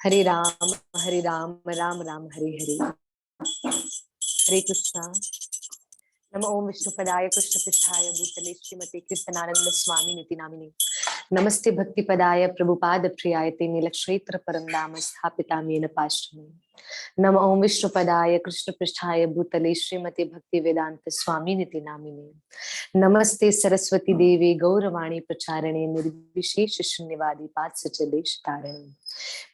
हरे राम राम राम हरे हरे। हरे कृष्णा। नमो ओम विष्णुपदाय कृष्णपृष्ठाय भूतले श्रीमते कीर्तनानंद स्वामी निति नामिने। नमस्ते भक्ति पदाय प्रभुपाद प्रियाय ते नीलक्षेत्र परम धाम स्थापिता मेन पार्श्वे। नमो ओम विष्णुपदाय कृष्णपृष्ठाय भूतले श्रीमते भक्ति वेदांत स्वामी निति नामिने। नमस्ते सरस्वती देवी गौरवाणी प्रचारणे निर्विशेष शून्यवादी पाद सचदेश तारणे।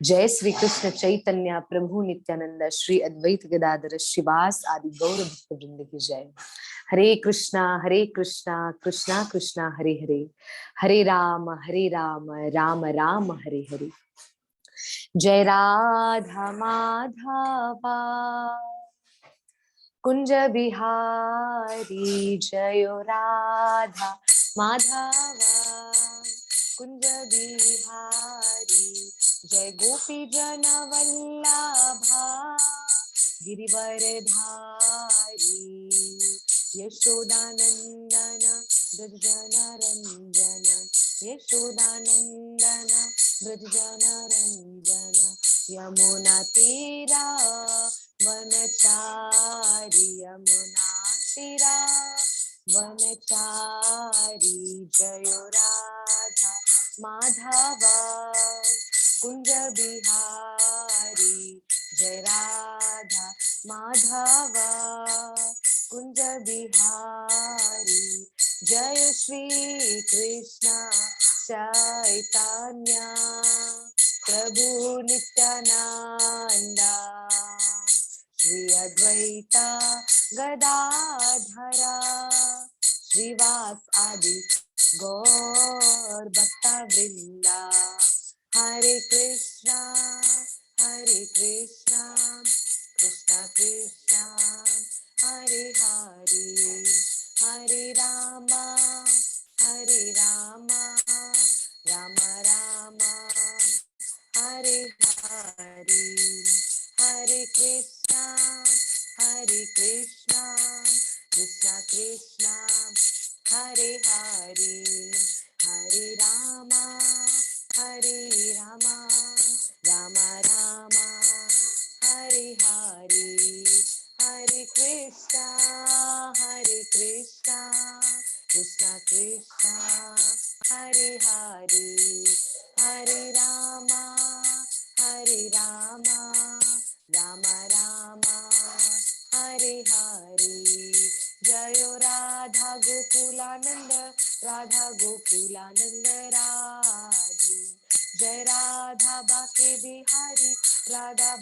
जय श्री कृष्ण चैतन्य प्रभु नित्यानंद श्री अद्वैत गदाधर शिवास आदि गौर भक्त वृंद की जय। हरे कृष्णा कृष्णा कृष्णा हरे हरे, हरे राम राम राम हरे हरे। जय राधा माधवा कुंज बिहारी, जय राधा माधवा कुंज बिहारी, जय गोपी जन वल्लभा गिरिवर धारी, यशोदानंदन ब्रज रंजन, यशोदानंदन ब्रज रंजन, यमुना तीरा वनचारी, यमुना तीरा वनचारी, जय राधा माधवा कुंज बिहारी, जय राधा माधवा कुंज बिहारी, जय श्री कृष्ण चैतन्य प्रभु नित्यानंदा, श्री अद्वैता गदाधरा श्रीवास आदि गौर भक्ता वृंदा। हरे कृष्णा कृष्णा कृष्णा हरे हरे, हरे रामा राम राम हरे हरे, हरे कृष्णा कृष्णा कृष्णा हरे हरे, हरे रामा राम राम हरे हरे, हरे कृष्णा कृष्णा हरे हरे, हरे रामा राम राम हरे हरे। जय राधा गोकुलानंद राधे, जय राधा बाके बिहारी राधे,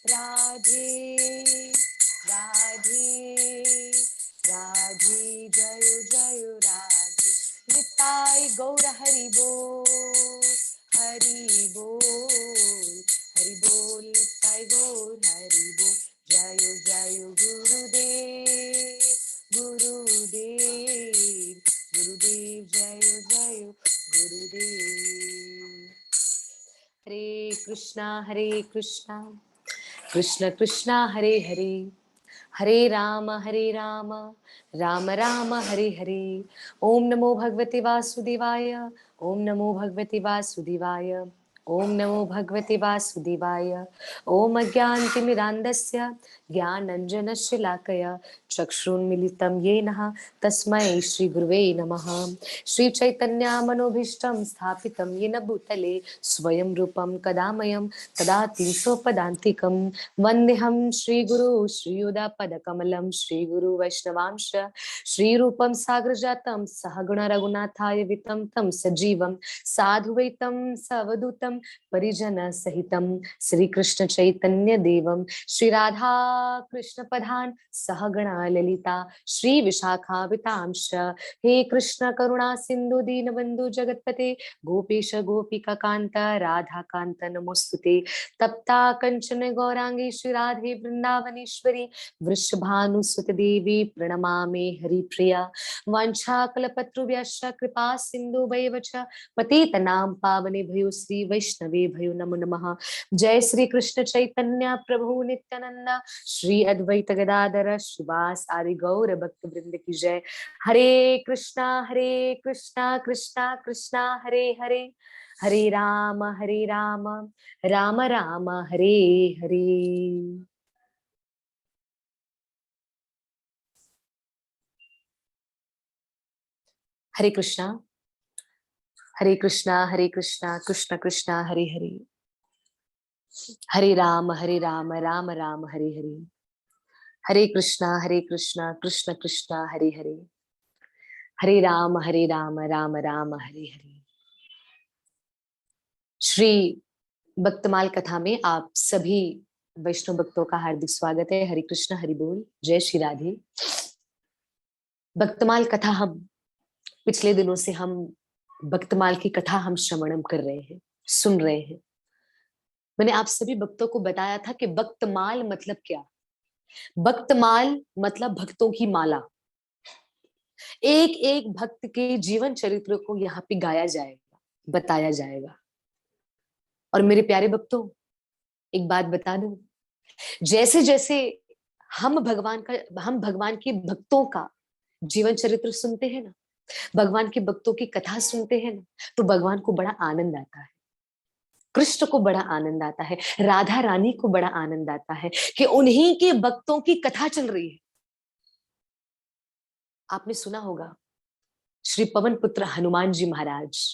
राधे राधे राधे, जय राधे, निताई गौर हरि बोल, हरि बोल, हरि बोल, निताई गौर हरि बोल। जय गुरुदेव गुरुदेव गुरुदेव, जय गुरुदेव। हरे कृष्णा कृष्ण कृष्णा हरे हरे, हरे राम राम राम हरे हरे। ओम नमो भगवते वासुदेवाय, ओम नमो भगवते वासुदेवाय, ओम नमो भगवते वासुदेवाय। ओम अज्ञानतिमिरान्धस्य ज्ञानञ्जनशलाकया चक्षुन्मिलितं येन तस्मै श्रीगुरुवे नमः। श्रीचैतन्यमनोभीष्टं स्थापितं येन भूतले स्वयं रूपं कदा मह्यं ददाति स्वपदान्तिकं। वन्देऽहं श्रीगुरु श्रीयुतापदकमलं, श्रीगुरु वैष्णवांश श्रीरूपं साग्रजातं सहगुण रघुनाथाय वितं तं सजीवं साधुवैतं सवधूतं परिजन सहितं श्रीकृष्ण चैतन्य देवं श्री राधा कृष्ण पदान सहगणा ललिता श्री विशाखावितांश। हे कृष्ण करुणा सिंधु दीन बंधु जगतपते गोपेश गोपिका कांत राधा कांत नमोस्तुते। तप्ता कंचन गौरांगी श्री राधे वृंदावनेश्वरी वृषभानुसुत देवी प्रणमामि हरिप्रिया। वंशाकल्पतरुभ्यश्च कृपा सिंधु वैव च पतितनां पावनेभ्यो श्री वैष्णवे भयो नमो नमः। जय श्री कृष्ण चैतन्य प्रभु नित्यानंद, श्री अद्वैत गदाधर श्रीवास आदि गौर भक्त वृंद की जय। हरे कृष्णा कृष्णा कृष्णा हरे हरे, हरे राम राम राम हरे हरे। हरे कृष्णा कृष्ण कृष्णा हरे हरे, हरे राम राम राम हरे हरे। हरे कृष्णा कृष्ण कृष्णा हरे हरे, हरे राम राम राम हरे हरे। श्री भक्तमाल कथा में आप सभी वैष्णव भक्तों का हार्दिक स्वागत है। हरे कृष्ण, हरि बोल, जय श्री राधे। भक्तमाल कथा हम पिछले दिनों से हम भक्तमाल की कथा हम श्रवणम कर रहे हैं, सुन रहे हैं। मैंने आप सभी भक्तों को बताया था कि भक्तमाल मतलब क्या। भक्तमाल मतलब भक्तों की माला। एक एक भक्त के जीवन चरित्र को यहाँ पे गाया जाएगा, बताया जाएगा। और मेरे प्यारे भक्तों, एक बात बता दूं, जैसे जैसे हम भगवान के भक्तों का जीवन चरित्र सुनते हैं ना, भगवान के भक्तों की कथा सुनते हैं ना, तो भगवान को बड़ा आनंद आता है, कृष्ण को बड़ा आनंद आता है, राधा रानी को बड़ा आनंद आता है कि उन्हीं के भक्तों की कथा चल रही है। आपने सुना होगा श्री पवन पुत्र हनुमान जी महाराज,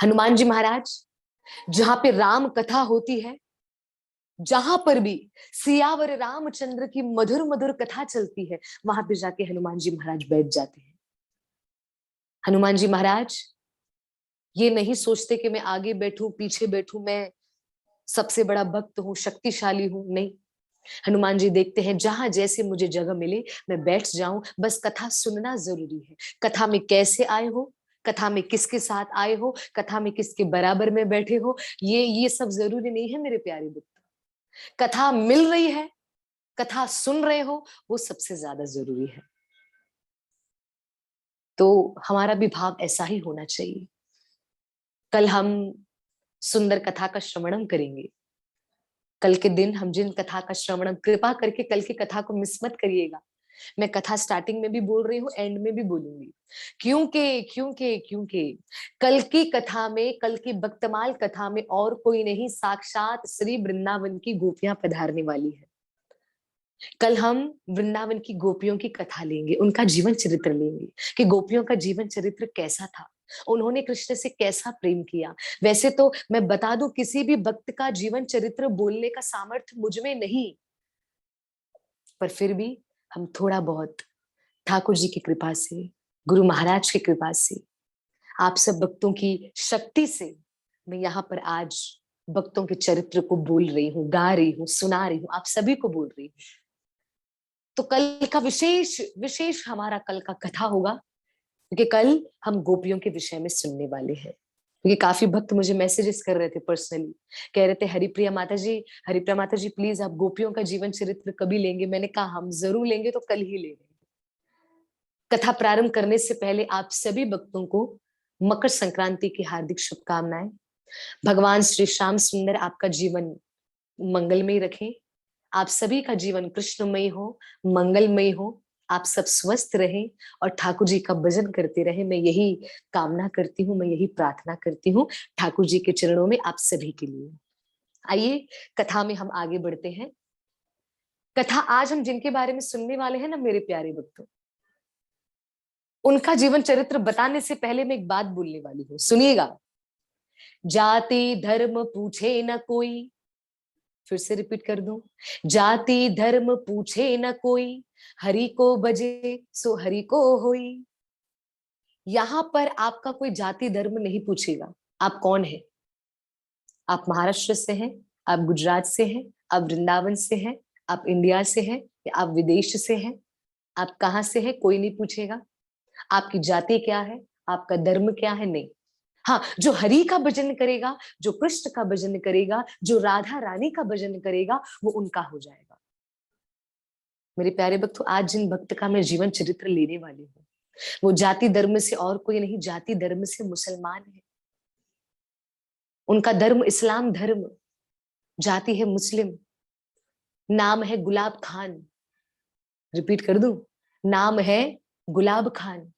हनुमान जी महाराज जहां पे राम कथा होती है, जहां पर भी सियावर रामचंद्र की मधुर मधुर कथा चलती है, वहां पे जाके हनुमान जी महाराज बैठ जाते हैं। हनुमान जी महाराज ये नहीं सोचते कि मैं आगे बैठूं पीछे बैठूं, मैं सबसे बड़ा भक्त हूं, शक्तिशाली हूं, नहीं। हनुमान जी देखते हैं जहां जैसे मुझे जगह मिले मैं बैठ जाऊं, बस कथा सुनना जरूरी है। कथा में कैसे आए हो, कथा में किसके साथ आए हो, कथा में किसके बराबर में बैठे हो, ये सब जरूरी नहीं है मेरे प्यारे भक्त। कथा मिल रही है, कथा सुन रहे हो, वो सबसे ज्यादा जरूरी है। तो हमारा भी भाव ऐसा ही होना चाहिए। कल हम सुंदर कथा का श्रवणम करेंगे। कल के दिन हम जिन कथा का श्रवणम, कृपा करके कल की कथा को मिस मत करिएगा। मैं कथा स्टार्टिंग में भी बोल रही हूँ, एंड में भी बोलूंगी, क्योंकि कल की कथा में, कल की भक्तमाल कथा में और कोई नहीं, साक्षात श्री वृंदावन की गोपियां पधारने वाली है। कल हम वृंदावन की गोपियों की कथा लेंगे, उनका जीवन चरित्र लेंगे कि गोपियों का जीवन चरित्र कैसा था, उन्होंने कृष्ण से कैसा प्रेम किया। वैसे तो मैं बता दूं, किसी भी भक्त का जीवन चरित्र बोलने का सामर्थ्य मुझ में नहीं, पर फिर भी हम थोड़ा बहुत ठाकुर जी की कृपा से, गुरु महाराज की कृपा से, आप सब भक्तों की शक्ति से मैं यहाँ पर आज भक्तों के चरित्र को बोल रही हूँ, गा रही हूँ, सुना रही हूँ, आप सभी को बोल रही हूँ। तो कल का विशेष विशेष हमारा कल का कथा होगा, क्योंकि कल हम गोपियों के विषय में सुनने वाले हैं। क्योंकि काफी भक्त मुझे मैसेजेस कर रहे थे पर्सनली, कह रहे थे हरिप्रिया माता जी प्लीज आप गोपियों का जीवन चरित्र कभी लेंगे। मैंने कहा हम जरूर लेंगे, तो कल ही लेंगे। कथा प्रारंभ करने से पहले आप सभी भक्तों को मकर संक्रांति की हार्दिक शुभकामनाएं। भगवान श्री श्याम सुंदर आपका जीवन मंगलमय रखें, आप सभी का जीवन कृष्णमय हो, मंगलमय हो, आप सब स्वस्थ रहें और ठाकुर जी का भजन करते रहें। मैं यही कामना करती हूँ, मैं यही प्रार्थना करती हूँ ठाकुर जी के चरणों में आप सभी के लिए। आइए कथा में हम आगे बढ़ते हैं। कथा आज हम जिनके बारे में सुनने वाले हैं ना मेरे प्यारे भक्तों, उनका जीवन चरित्र बताने से पहले मैं एक बात बोलने वाली हूँ, सुनिएगा। जाति धर्म पूछे न कोई, फिर से रिपीट कर दूं, जाति धर्म पूछे न कोई, हरि को बजे सो हरि को होई। यहां पर आपका कोई जाति धर्म नहीं पूछेगा, आप कौन है। आप महाराष्ट्र से हैं, आप गुजरात से हैं, आप वृंदावन से हैं, आप इंडिया से हैं या आप विदेश से हैं, आप कहाँ से हैं, कोई नहीं पूछेगा। आपकी जाति क्या है, आपका धर्म क्या है, नहीं। हाँ, जो हरि का भजन करेगा, जो कृष्ण का भजन करेगा, जो राधा रानी का भजन करेगा, वो उनका हो जाएगा। मेरे प्यारे भक्तों, आज जिन भक्त का मैं जीवन चरित्र लेने वाली हूँ, वो जाति धर्म से और कोई नहीं, जाति धर्म से मुसलमान है। उनका धर्म इस्लाम धर्म, जाति है मुस्लिम, नाम है गुलाब खान। रिपीट कर दूं, नाम है गुलाब खान।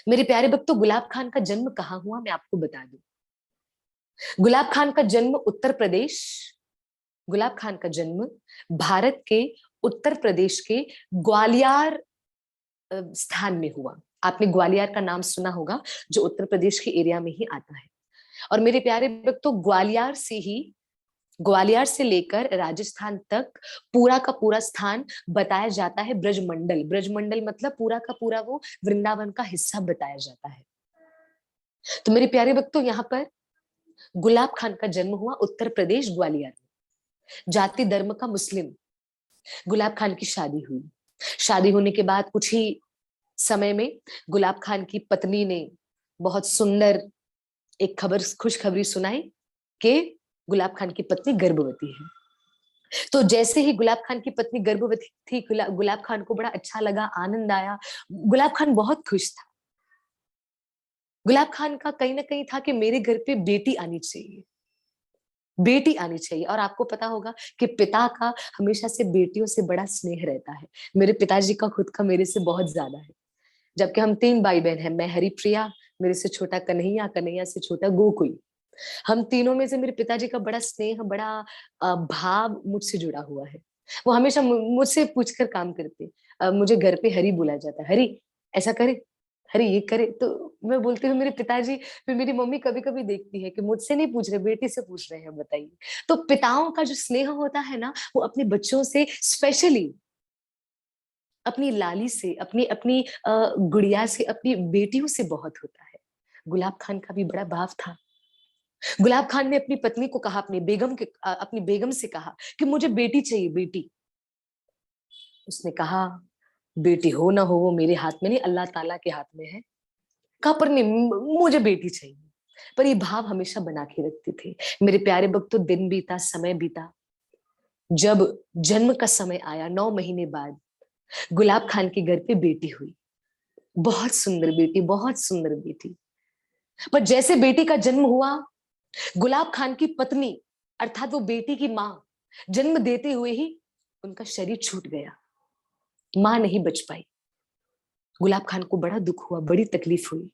मेरे प्यारे भक्तों, गुलाब खान का जन्म कहाँ हुआ मैं आपको बता दूं। गुलाब खान का जन्म उत्तर प्रदेश, गुलाब खान का जन्म भारत के उत्तर प्रदेश के ग्वालियर स्थान में हुआ। आपने ग्वालियर का नाम सुना होगा, जो उत्तर प्रदेश के एरिया में ही आता है। और मेरे प्यारे भक्तों, ग्वालियर से लेकर राजस्थान तक पूरा का पूरा स्थान बताया जाता है ब्रजमंडल। ब्रजमंडल मतलब पूरा का पूरा वो वृंदावन का हिस्सा बताया जाता है। तो मेरे प्यारे भक्तों, यहाँ पर गुलाब खान का जन्म हुआ उत्तर प्रदेश ग्वालियर में, जाति धर्म का मुस्लिम। गुलाब खान की शादी हुई। शादी होने के बाद कुछ ही समय में गुलाब खान की पत्नी ने बहुत सुंदर एक खुशखबरी सुनाई कि गुलाब खान की पत्नी गर्भवती है। तो जैसे ही गुलाब खान की पत्नी गर्भवती थी, गुलाब खान को बड़ा अच्छा लगा, आनंद आया। गुलाब खान बहुत खुश था। गुलाब खान का कहीं ना कहीं था कि मेरे घर पे बेटी आनी चाहिए, बेटी आनी चाहिए। और आपको पता होगा कि पिता का हमेशा से बेटियों से बड़ा स्नेह रहता है। मेरे पिताजी का खुद का मेरे से बहुत ज्यादा है। जबकि हम 3 भाई बहन हैं, मैं हरिप्रिया, मेरे से छोटा कन्हैया, कन्हैया से छोटा गोकुल। हम तीनों में से मेरे पिताजी का बड़ा स्नेह, बड़ा भाव मुझसे जुड़ा हुआ है। वो हमेशा मुझसे पूछकर काम करते। मुझे घर पे हरी बुलाया जाता है, हरी ऐसा करे, हरी ये करे। तो मैं बोलती हूँ मेरे पिताजी, फिर मेरी मम्मी कभी कभी देखती है कि मुझसे नहीं पूछ रहे, बेटी से पूछ रहे हैं, बताइए। तो पिताओं का जो स्नेह होता है ना, वो अपने बच्चों से, स्पेशली अपनी लाली से, अपनी अपनी गुड़िया से, अपनी बेटियों से बहुत होता है। गुलाब खान का भी बड़ा भाव था। गुलाब खान ने अपनी पत्नी को कहा, अपनी बेगम से कहा कि मुझे बेटी चाहिए, बेटी। उसने कहा, बेटी हो ना हो वो मेरे हाथ में नहीं, अल्लाह ताला के हाथ में है। कहा पर नहीं, मुझे बेटी चाहिए। पर ये भाव हमेशा बना के रखते थे। मेरे प्यारे भक्तों, दिन बीता, समय बीता। जब जन्म का समय आया, 9 महीने बाद गुलाब खान के घर पे बेटी हुई। बहुत सुंदर बेटी, बहुत सुंदर बेटी। पर जैसे बेटी का जन्म हुआ, गुलाब खान की पत्नी अर्थात वो बेटी की मां, जन्म देते हुए ही उनका शरीर छूट गया। मां नहीं बच पाई। गुलाब खान को बड़ा दुख हुआ, बड़ी तकलीफ हुई।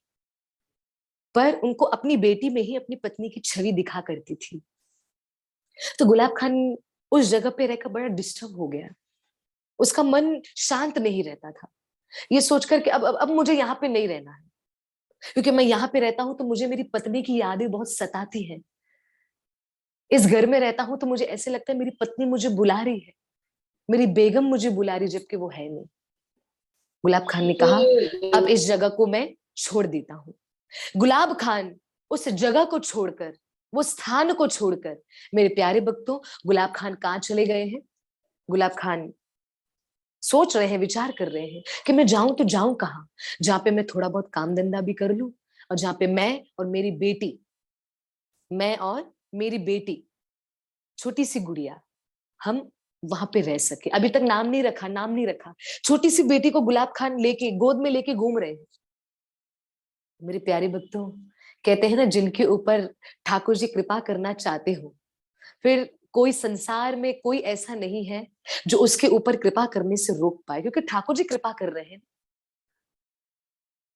पर उनको अपनी बेटी में ही अपनी पत्नी की छवि दिखा करती थी। तो गुलाब खान उस जगह पे रहकर बड़ा डिस्टर्ब हो गया। उसका मन शांत नहीं रहता था, ये सोचकर कि अब मुझे यहाँ पे नहीं रहना है, क्योंकि मैं यहाँ पे रहता हूं तो मुझे मेरी पत्नी की यादें बहुत सताती हैं। इस घर में रहता हूं तो मुझे ऐसे लगता है मेरी पत्नी मुझे बुला रही है, मेरी बेगम मुझे बुला रही, जबकि वो है नहीं। गुलाब खान ने कहा, अब इस जगह को मैं छोड़ देता हूँ। गुलाब खान उस जगह को छोड़कर, वो स्थान को छोड़कर, मेरे प्यारे भक्तों, गुलाब खान कहाँ चले गए हैं? गुलाब खान सोच रहे हैं, विचार कर रहे हैं कि मैं जाऊं तो जाऊं कहाँ, जहां पे मैं थोड़ा बहुत काम धंधा भी कर लूं, और जहां पे मैं और मेरी बेटी, छोटी सी गुड़िया, हम वहां पे रह सके। अभी तक नाम नहीं रखा, नाम नहीं रखा। छोटी सी बेटी को गुलाब खान लेके, गोद में लेके घूम रहे हैं। मेरे प्यारे भक्तों, कहते हैं ना, जिनके ऊपर ठाकुर जी कृपा करना चाहते हो, फिर कोई संसार में कोई ऐसा नहीं है जो उसके ऊपर कृपा करने से रोक पाए, क्योंकि ठाकुर जी कृपा कर रहे हैं।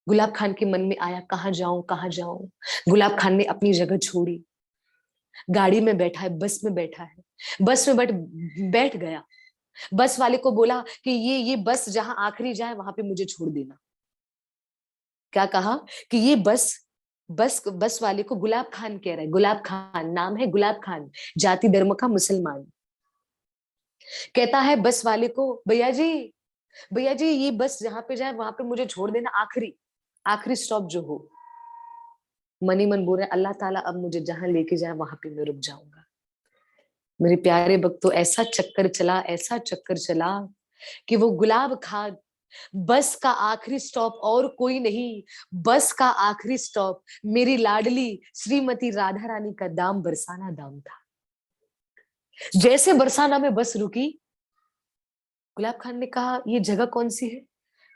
गुलाब खान के मन में आया, कहाँ जाऊं, कहाँ जाऊं। गुलाब खान ने अपनी जगह छोड़ी, गाड़ी में बैठा है, बस में बैठा है, बस में बैठ बैठ गया। बस वाले को बोला कि ये बस जहां आखिरी जाए वहां पे मुझे छोड़ देना। क्या कहा कि ये बस वाले को गुलाब खान कह रहा है, गुलाब खान नाम है, गुलाब खान, जाति धर्म का मुसलमान। कहता है बस वाले को, भैया जी, भैया जी, ये बस जहां पे जाए वहां पे मुझे छोड़ देना, आखिरी आखिरी स्टॉप जो हो। मनी मन बोल रहे, अल्लाह ताला अब मुझे जहां लेके जाए वहां पे मैं रुक जाऊंगा। मेरे प्यारे भक्तों, ऐसा चक्कर चला, ऐसा चक्कर चला कि वो गुलाब खान, बस का आखिरी स्टॉप और कोई नहीं, बस का आखिरी स्टॉप मेरी लाडली श्रीमती राधा रानी का दाम, बरसाना दाम था। जैसे बरसाना में बस रुकी, गुलाब खान ने कहा, ये जगह कौन सी है?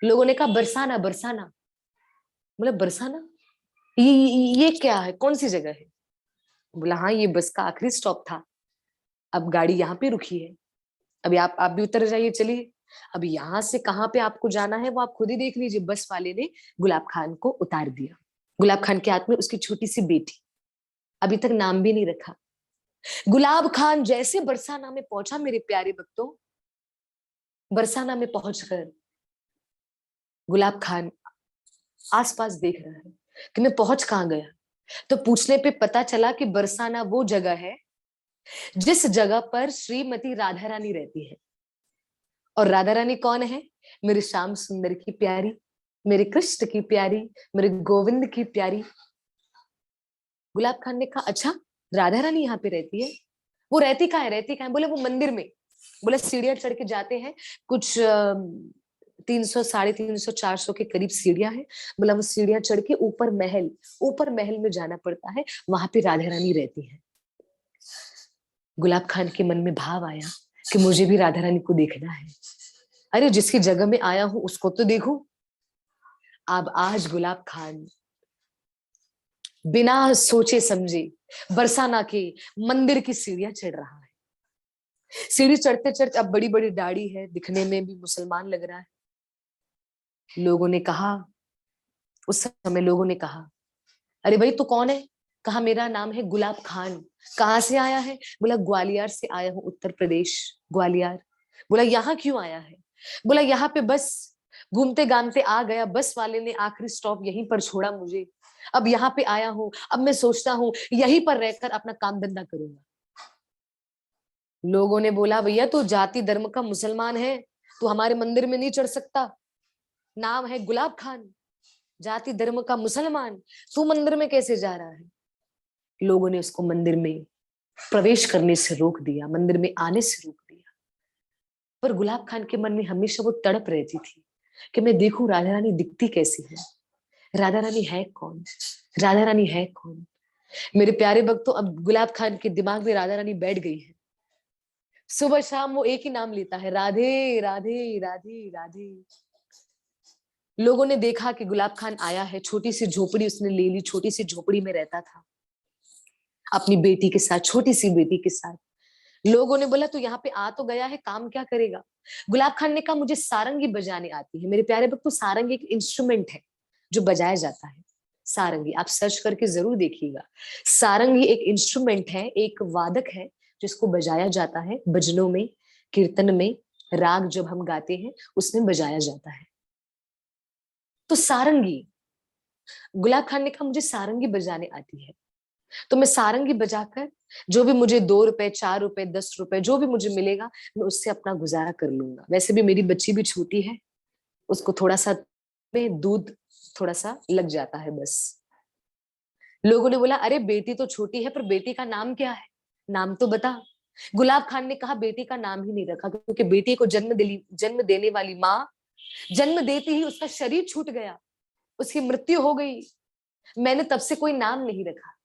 लोगों ने कहा, बरसाना, बरसाना। मतलब बरसाना, ये क्या है, कौन सी जगह है? बोला हाँ ये बस का आखिरी स्टॉप था, अब गाड़ी यहाँ पे रुकी है, अभी आप भी उतर जाइए, चलिए। अब यहाँ से कहाँ पे आपको जाना है वो आप खुद ही देख लीजिए। बस वाले ने गुलाब खान को उतार दिया। गुलाब खान के हाथ में उसकी छोटी सी बेटी, अभी तक नाम भी नहीं रखा। गुलाब खान जैसे बरसाना में पहुंचा मेरे प्यारे भक्तों, बरसाना में पहुंचकर गुलाब खान आसपास देख रहा है कि मैं पहुंच कहाँ गया। तो पूछने पे पता चला कि बरसाना वो जगह है जिस जगह पर श्रीमती राधा रानी रहती है। और राधा रानी कौन है? मेरे श्याम सुंदर की प्यारी, मेरे कृष्ण की प्यारी, मेरे गोविंद की प्यारी। गुलाब खान ने कहा अच्छा राधा रानी यहाँ पे रहती है, वो रहती कहाँ है, रहती कहाँ है? बोले वो मंदिर में। बोले सीढ़ियां चढ़ के जाते हैं, कुछ 300 350 400 के करीब सीढ़ियां हैं। बोला वो सीढ़ियां चढ़ के ऊपर महल में जाना पड़ता है, वहां पे राधा रानी रहती है। गुलाब खान के मन में भाव आया कि मुझे भी राधा रानी को देखना है। अरे जिसकी जगह में आया हूं उसको तो देखूं। अब आज गुलाब खान बिना सोचे समझे बरसाना के मंदिर की सीढ़ियां चढ़ रहा है। सीढ़ी चढ़ते चढ़ते, अब बड़ी बड़ी दाढ़ी है, दिखने में भी मुसलमान लग रहा है। लोगों ने कहा, उस समय लोगों ने कहा अरे भाई तू कौन है? कहा मेरा नाम है गुलाब खान। कहाँ से आया है? बोला ग्वालियर से आया हूँ, उत्तर प्रदेश, ग्वालियर। बोला यहाँ क्यों आया है? बोला यहाँ पे बस घूमते गामते आ गया, बस वाले ने आखिरी स्टॉप यहीं पर छोड़ा मुझे, अब यहाँ पे आया हूँ, अब मैं सोचता हूँ यहीं पर रहकर अपना काम धंधा करूंगा। लोगों ने बोला भैया तू जाति धर्म का मुसलमान है, तू हमारे मंदिर में नहीं चढ़ सकता, नाम है गुलाब खान, जाति धर्म का मुसलमान, तू मंदिर में कैसे जा रहा है? लोगों ने उसको मंदिर में प्रवेश करने से रोक दिया, मंदिर में आने से रोक दिया। पर गुलाब खान के मन में हमेशा वो तड़प रहती थी कि मैं देखूं राधा रानी दिखती कैसी है, राधा रानी है कौन, राधा रानी है कौन। मेरे प्यारे भक्तों, अब गुलाब खान के दिमाग में राधा रानी बैठ गई है। सुबह शाम वो एक ही नाम लेता है, राधे राधे राधे राधे। लोगों ने देखा कि गुलाब खान आया है, छोटी सी झोपड़ी उसने ले ली, छोटी सी झोपड़ी में रहता था अपनी बेटी के साथ, छोटी सी बेटी के साथ। लोगों ने बोला तू यहाँ पे आ तो गया है, काम क्या करेगा? गुलाब खान ने कहा मुझे सारंगी बजाने आती है। मेरे प्यारे भक्तों, सारंगी एक इंस्ट्रूमेंट है जो बजाया जाता है। सारंगी आप सर्च करके जरूर देखिएगा। सारंगी एक इंस्ट्रूमेंट है, एक वादक है जिसको बजाया जाता है भजनों में, कीर्तन में, राग जब हम गाते हैं उसमें बजाया जाता है। तो सारंगी, गुलाब खान ने कहा मुझे सारंगी बजाने आती है, तो मैं सारंगी बजाकर जो भी मुझे 2 रुपए, 4 रुपए, 10 रुपए जो भी मुझे मिलेगा, मैं उससे अपना गुजारा कर लूंगा। वैसे भी मेरी बच्ची भी छोटी है, उसको थोड़ा सा में दूध थोड़ा सा लग जाता है बस। लोगों ने बोला अरे बेटी तो छोटी है पर बेटी का नाम क्या है, नाम तो बता। गुलाब खान ने कहा बेटी का नाम ही नहीं रखा, क्योंकि बेटी को जन्म देने वाली माँ, जन्म देते ही उसका शरीर छूट गया, उसकी मृत्यु हो गई, मैंने तब से कोई नाम नहीं रखा।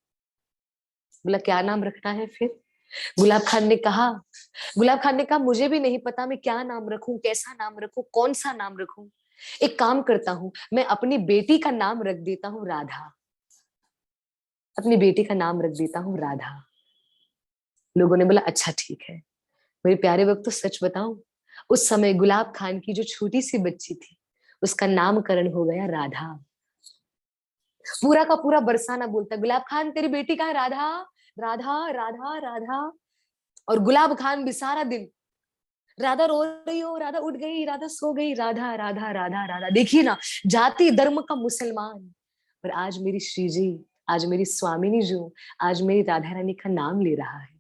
बोला क्या नाम रखना है फिर? गुलाब खान ने कहा, गुलाब खान ने कहा मुझे भी नहीं पता मैं क्या नाम रखूं, कैसा नाम रखूं, कौन सा नाम रखूं। एक काम करता हूं, मैं अपनी बेटी का नाम रख देता हूं राधा, अपनी बेटी का नाम रख देता हूं राधा। लोगों ने बोला अच्छा ठीक है। मेरे प्यारे वक्त तो सच बताऊं, उस समय गुलाब खान की जो छोटी सी बच्ची थी उसका नामकरण हो गया राधा। पूरा का पूरा बरसाना बोलता गुलाब खान तेरी बेटी कहाँ है? राधा राधा राधा राधा। और गुलाब खान भी सारा दिन राधा रो रही हो, राधा उठ गई, राधा सो गई, राधा राधा राधा राधा। देखिए ना, जाति धर्म का मुसलमान, पर आज मेरी श्री जी, आज मेरी स्वामिनी जो, आज मेरी राधा रानी का नाम ले रहा है।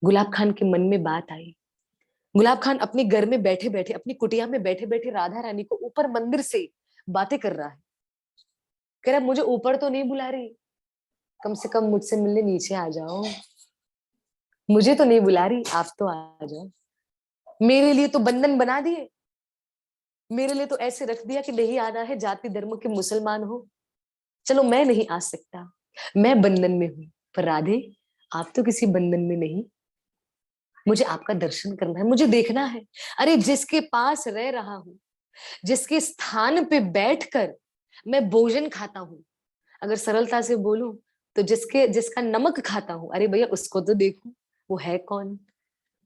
गुलाब खान के मन में बात आई। गुलाब खान अपने घर में बैठे बैठे, अपनी कुटिया में बैठे बैठे राधा रानी को ऊपर मंदिर से बातें कर रहा है। कह रहा मुझे ऊपर तो नहीं बुला रही, कम से कम मुझसे मिलने नीचे आ जाओ। मुझे तो नहीं बुला रही, आप तो आ जाओ। मेरे लिए तो बंधन बना दिए, मेरे लिए तो ऐसे रख दिया कि नहीं आना है, जाति धर्म के मुसलमान हो, चलो मैं नहीं आ सकता, मैं बंधन में हूं। पर राधे आप तो किसी बंधन में नहीं, मुझे आपका दर्शन करना है, मुझे देखना है। अरे जिसके पास रह रहा हूं, जिसके स्थान पे बैठकर मैं भोजन खाता हूं, अगर सरलता से बोलूं तो जिसका नमक खाता हूं, अरे भैया उसको तो देखूं, वो है कौन,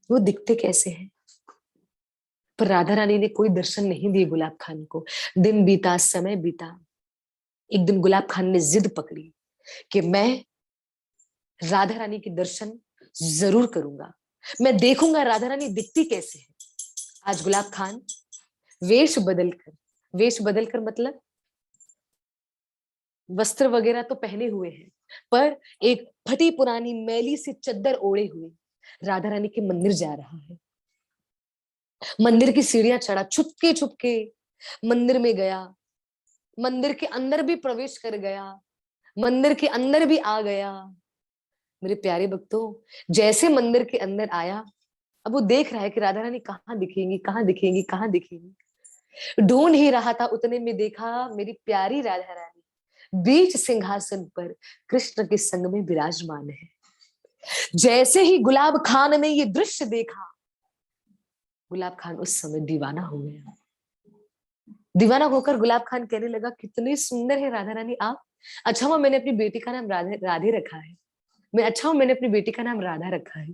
वो दिखते कैसे हैं। पर राधा रानी ने कोई दर्शन नहीं दिए गुलाब खान को। दिन बीता, समय बीता। एक दिन गुलाब खान ने जिद पकड़ी कि मैं राधा रानी के दर्शन जरूर करूंगा, मैं देखूंगा राधा रानी दिखती कैसे है। आज गुलाब खान वेश बदलकर, वेश बदलकर मतलब वस्त्र वगैरह तो पहने हुए हैं, पर एक फटी पुरानी मैली सी चद्दर ओढ़े हुए राधा रानी के मंदिर जा रहा है। मंदिर की सीढ़ियां चढ़ा, छुपके छुपके मंदिर में गया, मंदिर के अंदर भी प्रवेश कर गया, मंदिर के अंदर भी आ गया। मेरे प्यारे भक्तों, जैसे मंदिर के अंदर आया, अब वो देख रहा है कि राधा रानी कहाँ दिखेंगी, कहाँ दिखेंगी, कहाँ दिखेंगी। ढूंढ ही रहा था, उतने में देखा मेरी प्यारी राधा रानी बीच सिंहासन पर कृष्ण के संग में विराजमान है। जैसे ही गुलाब खान ने ये दृश्य देखा, गुलाब खान उस समय दीवाना हो गया। दीवाना होकर गुलाब खान कहने लगा, कितनी सुंदर है राधा रानी आप। अच्छा हुआ मैंने अपनी बेटी का नाम राधे रखा है। मैं अच्छा हूं मैंने अपनी बेटी का नाम राधा रखा है।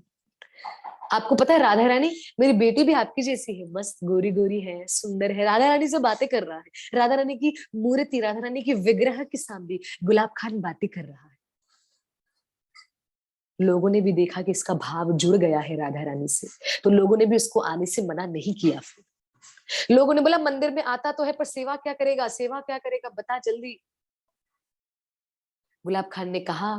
आपको पता है राधा रानी, मेरी बेटी भी आपकी जैसी है, मस्त गोरी गोरी है, सुंदर है। राधा रानी से बातें कर रहा है, राधा रानी की मूर्ति, राधा रानी की विग्रह के सामने गुलाब खान बातें कर रहा है। लोगों ने भी देखा कि इसका भाव जुड़ गया है राधा रानी से, तो लोगों ने भी उसको आने से मना नहीं किया। फिर लोगों ने बोला, मंदिर में आता तो है पर सेवा क्या करेगा, सेवा क्या करेगा, बता जल्दी। गुलाब खान ने कहा,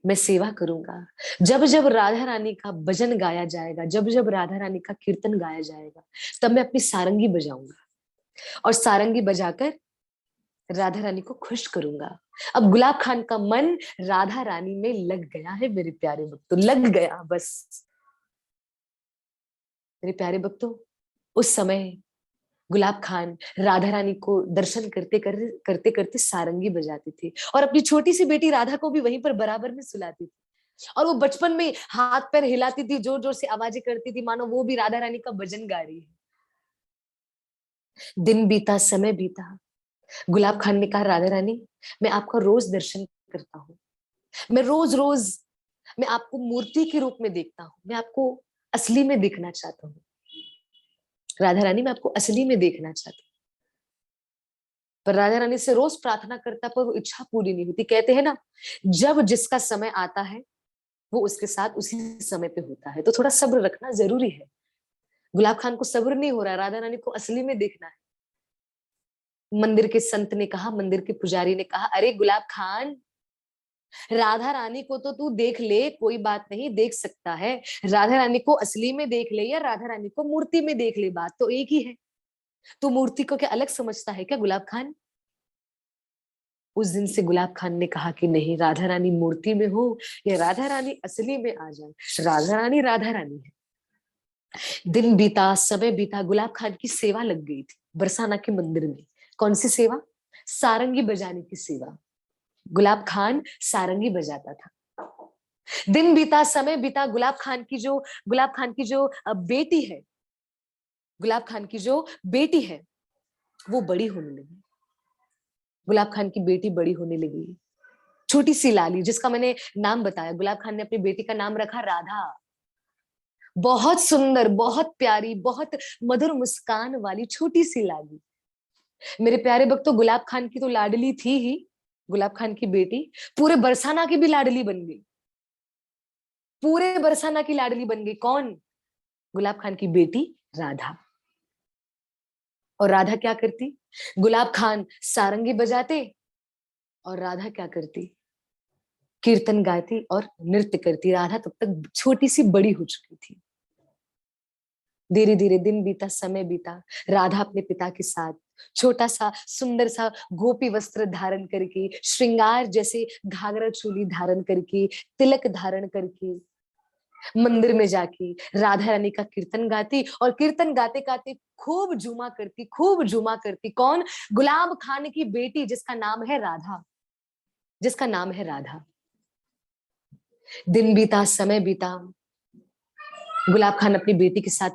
मैं सेवा करूंगा। जब जब राधा रानी का भजन गाया जाएगा, जब जब राधा रानी का कीर्तन गाया जाएगा, तब मैं अपनी सारंगी बजाऊंगा और सारंगी बजाकर राधा रानी को खुश करूंगा। अब गुलाब खान का मन राधा रानी में लग गया है मेरे प्यारे भक्तों, लग गया बस। मेरे प्यारे भक्तों, उस समय गुलाब खान राधा रानी को दर्शन करते करते सारंगी बजाते थे और अपनी छोटी सी बेटी राधा को भी वहीं पर बराबर में सुलाती थी। और वो बचपन में हाथ पैर हिलाती थी, जोर जोर से आवाजें करती थी, मानो वो भी राधा रानी का भजन गा रही है। दिन बीता, समय बीता। गुलाब खान ने कहा, राधा रानी मैं आपका रोज दर्शन करता हूँ, मैं रोज रोज मैं आपको मूर्ति के रूप में देखता हूँ, मैं आपको असली में देखना चाहता हूँ। राधा रानी मैं आपको असली में देखना चाहती हूँ। पर राधा रानी से रोज प्रार्थना करता, पर वो इच्छा पूरी नहीं होती। कहते हैं ना, जब जिसका समय आता है वो उसके साथ उसी समय पे होता है, तो थोड़ा सब्र रखना जरूरी है। गुलाब खान को सब्र नहीं हो रहा, राधा रानी को असली में देखना है। मंदिर के संत ने कहा, मंदिर के पुजारी ने कहा, अरे गुलाब खान, राधा रानी को तो तू देख ले, कोई बात नहीं, देख सकता है। राधा रानी को असली में देख ले या राधा रानी को मूर्ति में देख ले, बात तो एक ही है। तू मूर्ति को क्या अलग समझता है क्या गुलाब खान? उस दिन से गुलाब खान ने कहा कि नहीं, राधा रानी मूर्ति में हो या राधा रानी असली में आ जाए, राधा रानी है। दिन बीता, समय बीता, गुलाब खान की सेवा लग गई थी बरसाना के मंदिर में। कौन सी सेवा? सारंगी बजाने की सेवा। गुलाब खान सारंगी बजाता था। दिन बीता, समय बीता। गुलाब खान की जो बेटी है, गुलाब खान की जो बेटी है, वो बड़ी होने लगी। गुलाब खान की बेटी बड़ी होने लगी, छोटी सी लाली, जिसका मैंने नाम बताया। गुलाब खान ने अपनी बेटी का नाम रखा राधा। बहुत सुंदर, बहुत प्यारी, बहुत मधुर मुस्कान वाली छोटी सी लाली। मेरे प्यारे भक्तों, गुलाब खान की तो लाडली थी ही, गुलाब खान की बेटी पूरे बरसाना की भी लाडली बन गई। पूरे बरसाना की लाडली बन गई। कौन? गुलाब खान की बेटी राधा। और राधा क्या करती? गुलाब खान सारंगी बजाते और राधा क्या करती? कीर्तन गाती और नृत्य करती। राधा तब तक छोटी सी बड़ी हो चुकी थी। धीरे धीरे दिन बीता, समय बीता। राधा अपने पिता के साथ छोटा सा सुंदर सा गोपी वस्त्र धारण करके, श्रृंगार जैसे घाघरा चोली धारण करके, तिलक धारण करके मंदिर में जाके राधा रानी का कीर्तन गाती और कीर्तन गाते गाते खूब झूमा करती, खूब झूमा करती। कौन? गुलाब खान की बेटी, जिसका नाम है राधा, जिसका नाम है राधा। दिन बीता, समय बीता। गुलाब खान अपनी बेटी के साथ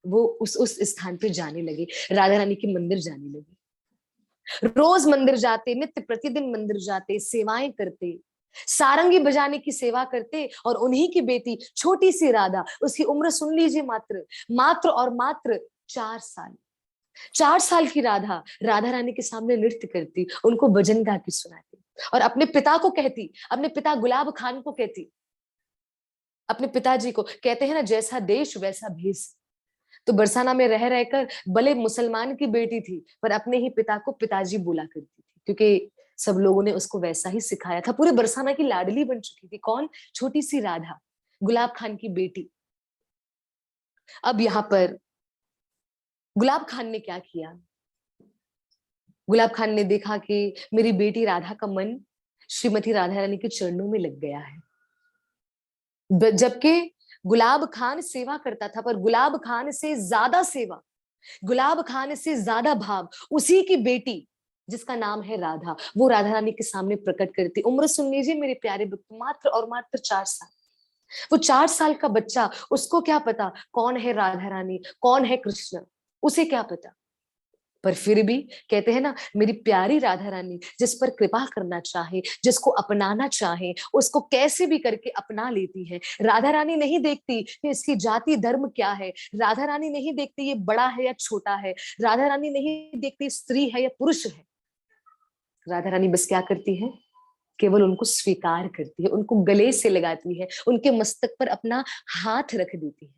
वो उस स्थान पे जाने लगे, राधा रानी के मंदिर जाने लगे। रोज मंदिर जाते, नित्य प्रतिदिन मंदिर जाते, सेवाएं करते। सारंगी बजाने की सेवा करते, और उन्हीं की बेटी छोटी सी राधा, उसकी उम्र सुन लीजिए मात्र मात्र और मात्र 4 साल। 4 साल की राधा राधा रानी के सामने नृत्य करती, उनको भजन गा के सुनाती, और अपने पिता को कहती, अपने पिता गुलाब खान को कहती, अपने पिताजी को कहते हैं ना, जैसा देश वैसा भेष। तो बरसाना में रह रहकर भले मुसलमान की बेटी थी, पर अपने ही पिता को पिताजी बोला करती थी, क्योंकि सब लोगों ने उसको वैसा ही सिखाया था। पूरे बरसाना की लाडली बन चुकी थी। कौन? छोटी सी राधा, गुलाब खान की बेटी। अब यहाँ पर गुलाब खान ने क्या किया? गुलाब खान ने देखा कि मेरी बेटी राधा का मन श्रीमती राधा रानी के चरणों में लग गया है। जबकि गुलाब खान सेवा करता था, पर गुलाब खान से ज्यादा सेवा, गुलाब खान से ज्यादा भाव उसी की बेटी, जिसका नाम है राधा, वो राधा रानी के सामने प्रकट करती। उम्र सुन लीजिए मेरे प्यारे भक्त, मात्र और मात्र 4 साल। वो 4 साल का बच्चा, उसको क्या पता कौन है राधा रानी, कौन है कृष्ण, उसे क्या पता। पर फिर भी कहते हैं ना, मेरी प्यारी राधा रानी जिस पर कृपा करना चाहे, जिसको अपनाना चाहे, उसको कैसे भी करके अपना लेती है। राधा रानी नहीं देखती कि इसकी जाति धर्म क्या है, राधा रानी नहीं देखती ये बड़ा है या छोटा है, राधा रानी नहीं देखती स्त्री है या पुरुष है। राधा रानी बस क्या करती है? केवल उनको स्वीकार करती है, उनको गले से लगाती है, उनके मस्तक पर अपना हाथ रख देती है।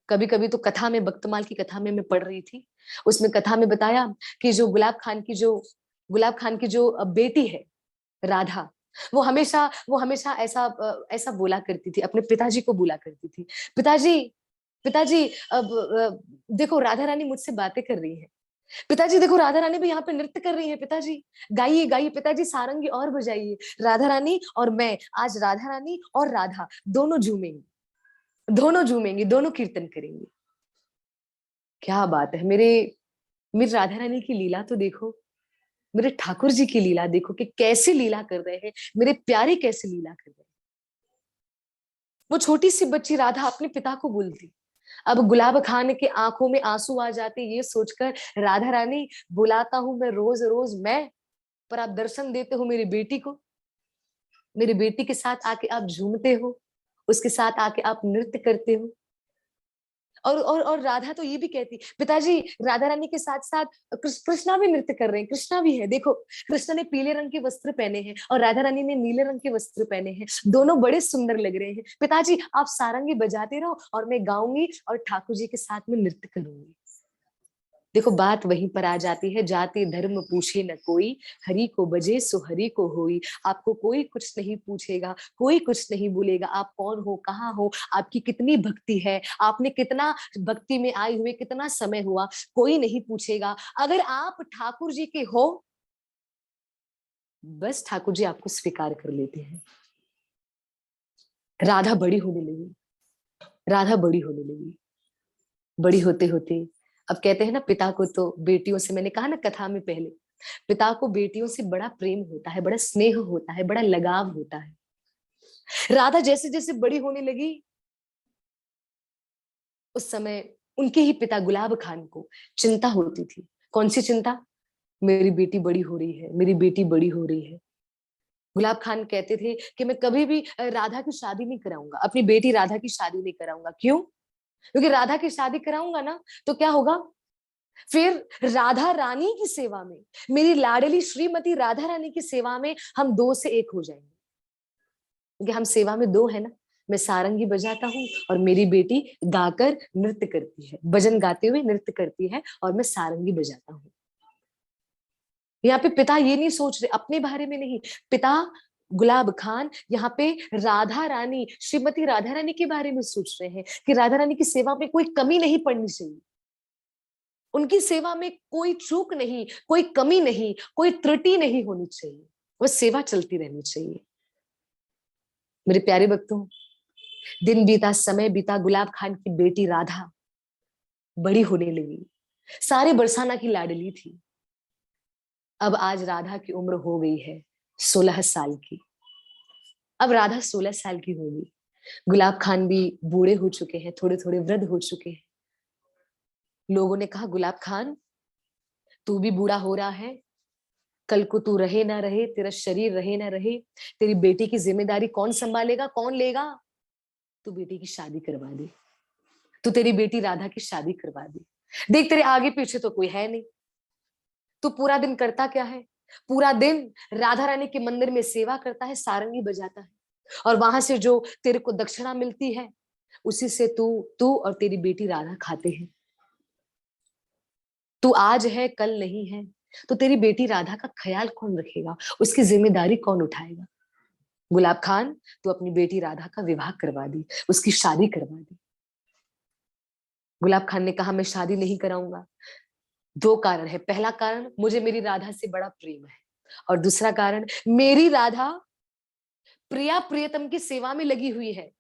कभी कभी तो कथा में, बख्तमाल की कथा में मैं पढ़ रही थी, उसमें कथा में बताया कि जो गुलाब खान की जो बेटी है राधा, वो हमेशा ऐसा ऐसा बोला करती थी, अपने पिताजी को बोला करती थी, पिताजी पिताजी, अब देखो राधा रानी मुझसे बातें कर रही है, पिताजी देखो राधा रानी भी यहाँ पे नृत्य कर रही है, पिताजी गाइए गाइए, पिताजी सारंगी और बजाइए, राधा रानी और मैं आज, राधा रानी और राधा दोनों झूमेंगे, दोनों झूमेंगे, दोनों कीर्तन करेंगे। क्या बात है! मेरे मेरी राधा रानी की लीला तो देखो, मेरे ठाकुर जी की लीला देखो कि कैसे लीला कर रहे हैं, मेरे प्यारे कैसे लीला कर रहे हैं। वो छोटी सी बच्ची राधा अपने पिता को बोलती। अब गुलाब खान के आंखों में आंसू आ जाते, ये सोचकर, राधा रानी बुलाता हूं मैं रोज रोज मैं, पर आप दर्शन देते हो मेरी बेटी को, मेरी बेटी के साथ आके आप झूमते हो, उसके साथ आके आप नृत्य करते हो। और राधा तो ये भी कहती, पिताजी राधा रानी के साथ साथ कृष्णा भी नृत्य कर रहे हैं, कृष्णा भी है, देखो कृष्ण ने पीले रंग के वस्त्र पहने हैं और राधा रानी ने नीले रंग के वस्त्र पहने हैं, दोनों बड़े सुंदर लग रहे हैं। पिताजी आप सारंगी बजाते रहो और मैं गाऊंगी और ठाकुर जी के साथ में नृत्य करूंगी। देखो बात वहीं पर आ जाती है, जाति धर्म पूछे न कोई, हरि को बजे सो हरि को होई। आपको कोई कुछ नहीं पूछेगा, कोई कुछ नहीं बोलेगा, आप कौन हो, कहाँ हो, आपकी कितनी भक्ति है, आपने कितना भक्ति में आए हुए कितना समय हुआ, कोई नहीं पूछेगा। अगर आप ठाकुर जी के हो, बस ठाकुर जी आपको स्वीकार कर लेते हैं। राधा बड़ी होने लगी, राधा बड़ी होने लगी, बड़ी होते होते अब कहते हैं ना, पिता को तो बेटियों से, मैंने कहा ना कथा में पहले, पिता को बेटियों से बड़ा प्रेम होता है, बड़ा स्नेह होता है, बड़ा लगाव होता है। राधा जैसे जैसे बड़ी होने लगी, उस समय उनके ही पिता गुलाब खान को चिंता होती थी। कौन सी चिंता? मेरी बेटी बड़ी हो रही है, मेरी बेटी बड़ी हो रही है। गुलाब खान कहते थे कि मैं कभी भी राधा की शादी नहीं कराऊंगा, अपनी बेटी राधा की शादी नहीं कराऊंगा। क्यों? क्योंकि राधा की शादी कराऊंगा ना, तो क्या होगा, फिर राधा रानी की सेवा में, मेरी लाडली श्रीमती राधा रानी की सेवा में हम दो से एक हो जाएंगे। क्योंकि हम सेवा में दो है ना, मैं सारंगी बजाता हूँ और मेरी बेटी गाकर नृत्य करती है, भजन गाते हुए नृत्य करती है, और मैं सारंगी बजाता हूँ। यहाँ पे पिता ये नहीं सोच रहे अपने बारे में, नहीं, पिता गुलाब खान यहाँ पे राधा रानी, श्रीमती राधा रानी के बारे में सोच रहे हैं कि राधा रानी की सेवा में कोई कमी नहीं पड़नी चाहिए, उनकी सेवा में कोई चूक नहीं, कोई कमी नहीं, कोई त्रुटि नहीं होनी चाहिए, वो सेवा चलती रहनी चाहिए। मेरे प्यारे भक्तों, दिन बीता, समय बीता, गुलाब खान की बेटी राधा बड़ी होने लगी, सारे बरसाना की लाडली थी। अब आज राधा की उम्र हो गई है 16 साल की। अब राधा 16 साल की होगी, गुलाब खान भी बूढ़े हो चुके हैं, थोड़े थोड़े वृद्ध हो चुके हैं। लोगों ने कहा, गुलाब खान तू भी बूढ़ा हो रहा है, कल को तू रहे ना रहे, तेरा शरीर रहे ना रहे, तेरी बेटी की जिम्मेदारी कौन संभालेगा, कौन लेगा? तू बेटी की शादी करवा दे, तू तेरी बेटी राधा की शादी करवा दे। देख तेरे आगे पीछे तो कोई है नहीं, तू पूरा दिन करता क्या है? पूरा दिन राधा रानी के मंदिर में सेवा करता है, सारंगी बजाता है, और वहां से जो तेरे को दक्षिणा मिलती है उसी से तू तू और तेरी बेटी राधा खाते हैं। तू आज है कल नहीं है, तो तेरी बेटी राधा का ख्याल कौन रखेगा, उसकी जिम्मेदारी कौन उठाएगा? गुलाब खान, तू अपनी बेटी राधा का विवाह करवा दी, उसकी शादी करवा दी। गुलाब खान ने कहा मैं शादी नहीं कराऊंगा। दो कारण है, पहला कारण मुझे मेरी राधा से बड़ा प्रेम है, और दूसरा कारण मेरी राधा प्रिया प्रियतम की सेवा में लगी हुई है,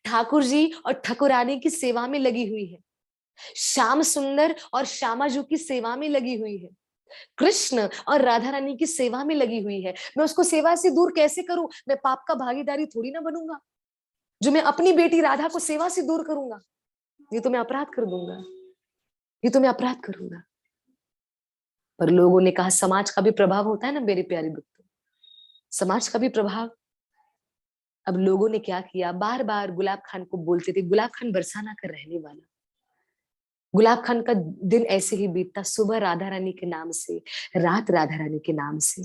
ठाकुर जी और ठाकुरानी की सेवा में लगी हुई है, श्याम सुंदर और श्यामाजू की सेवा में लगी हुई है, कृष्ण और राधा रानी की सेवा में लगी हुई है। मैं उसको सेवा से दूर कैसे करूं? मैं पाप का भागीदारी थोड़ी ना बनूंगा, जो मैं अपनी बेटी राधा को सेवा से दूर करूंगा। ये तो मैं अपराध कर दूंगा, ये तो मैं अपराध करूंगा। पर लोगों ने कहा समाज का भी प्रभाव होता है ना मेरे प्यारे भक्तों, समाज का भी प्रभाव। अब लोगों ने क्या किया, बार बार गुलाब खान को बोलते थे, गुलाब खान बरसाना का रहने वाला। गुलाब खान का दिन ऐसे ही बीतता, सुबह राधा रानी के नाम से, रात राधा रानी के नाम से,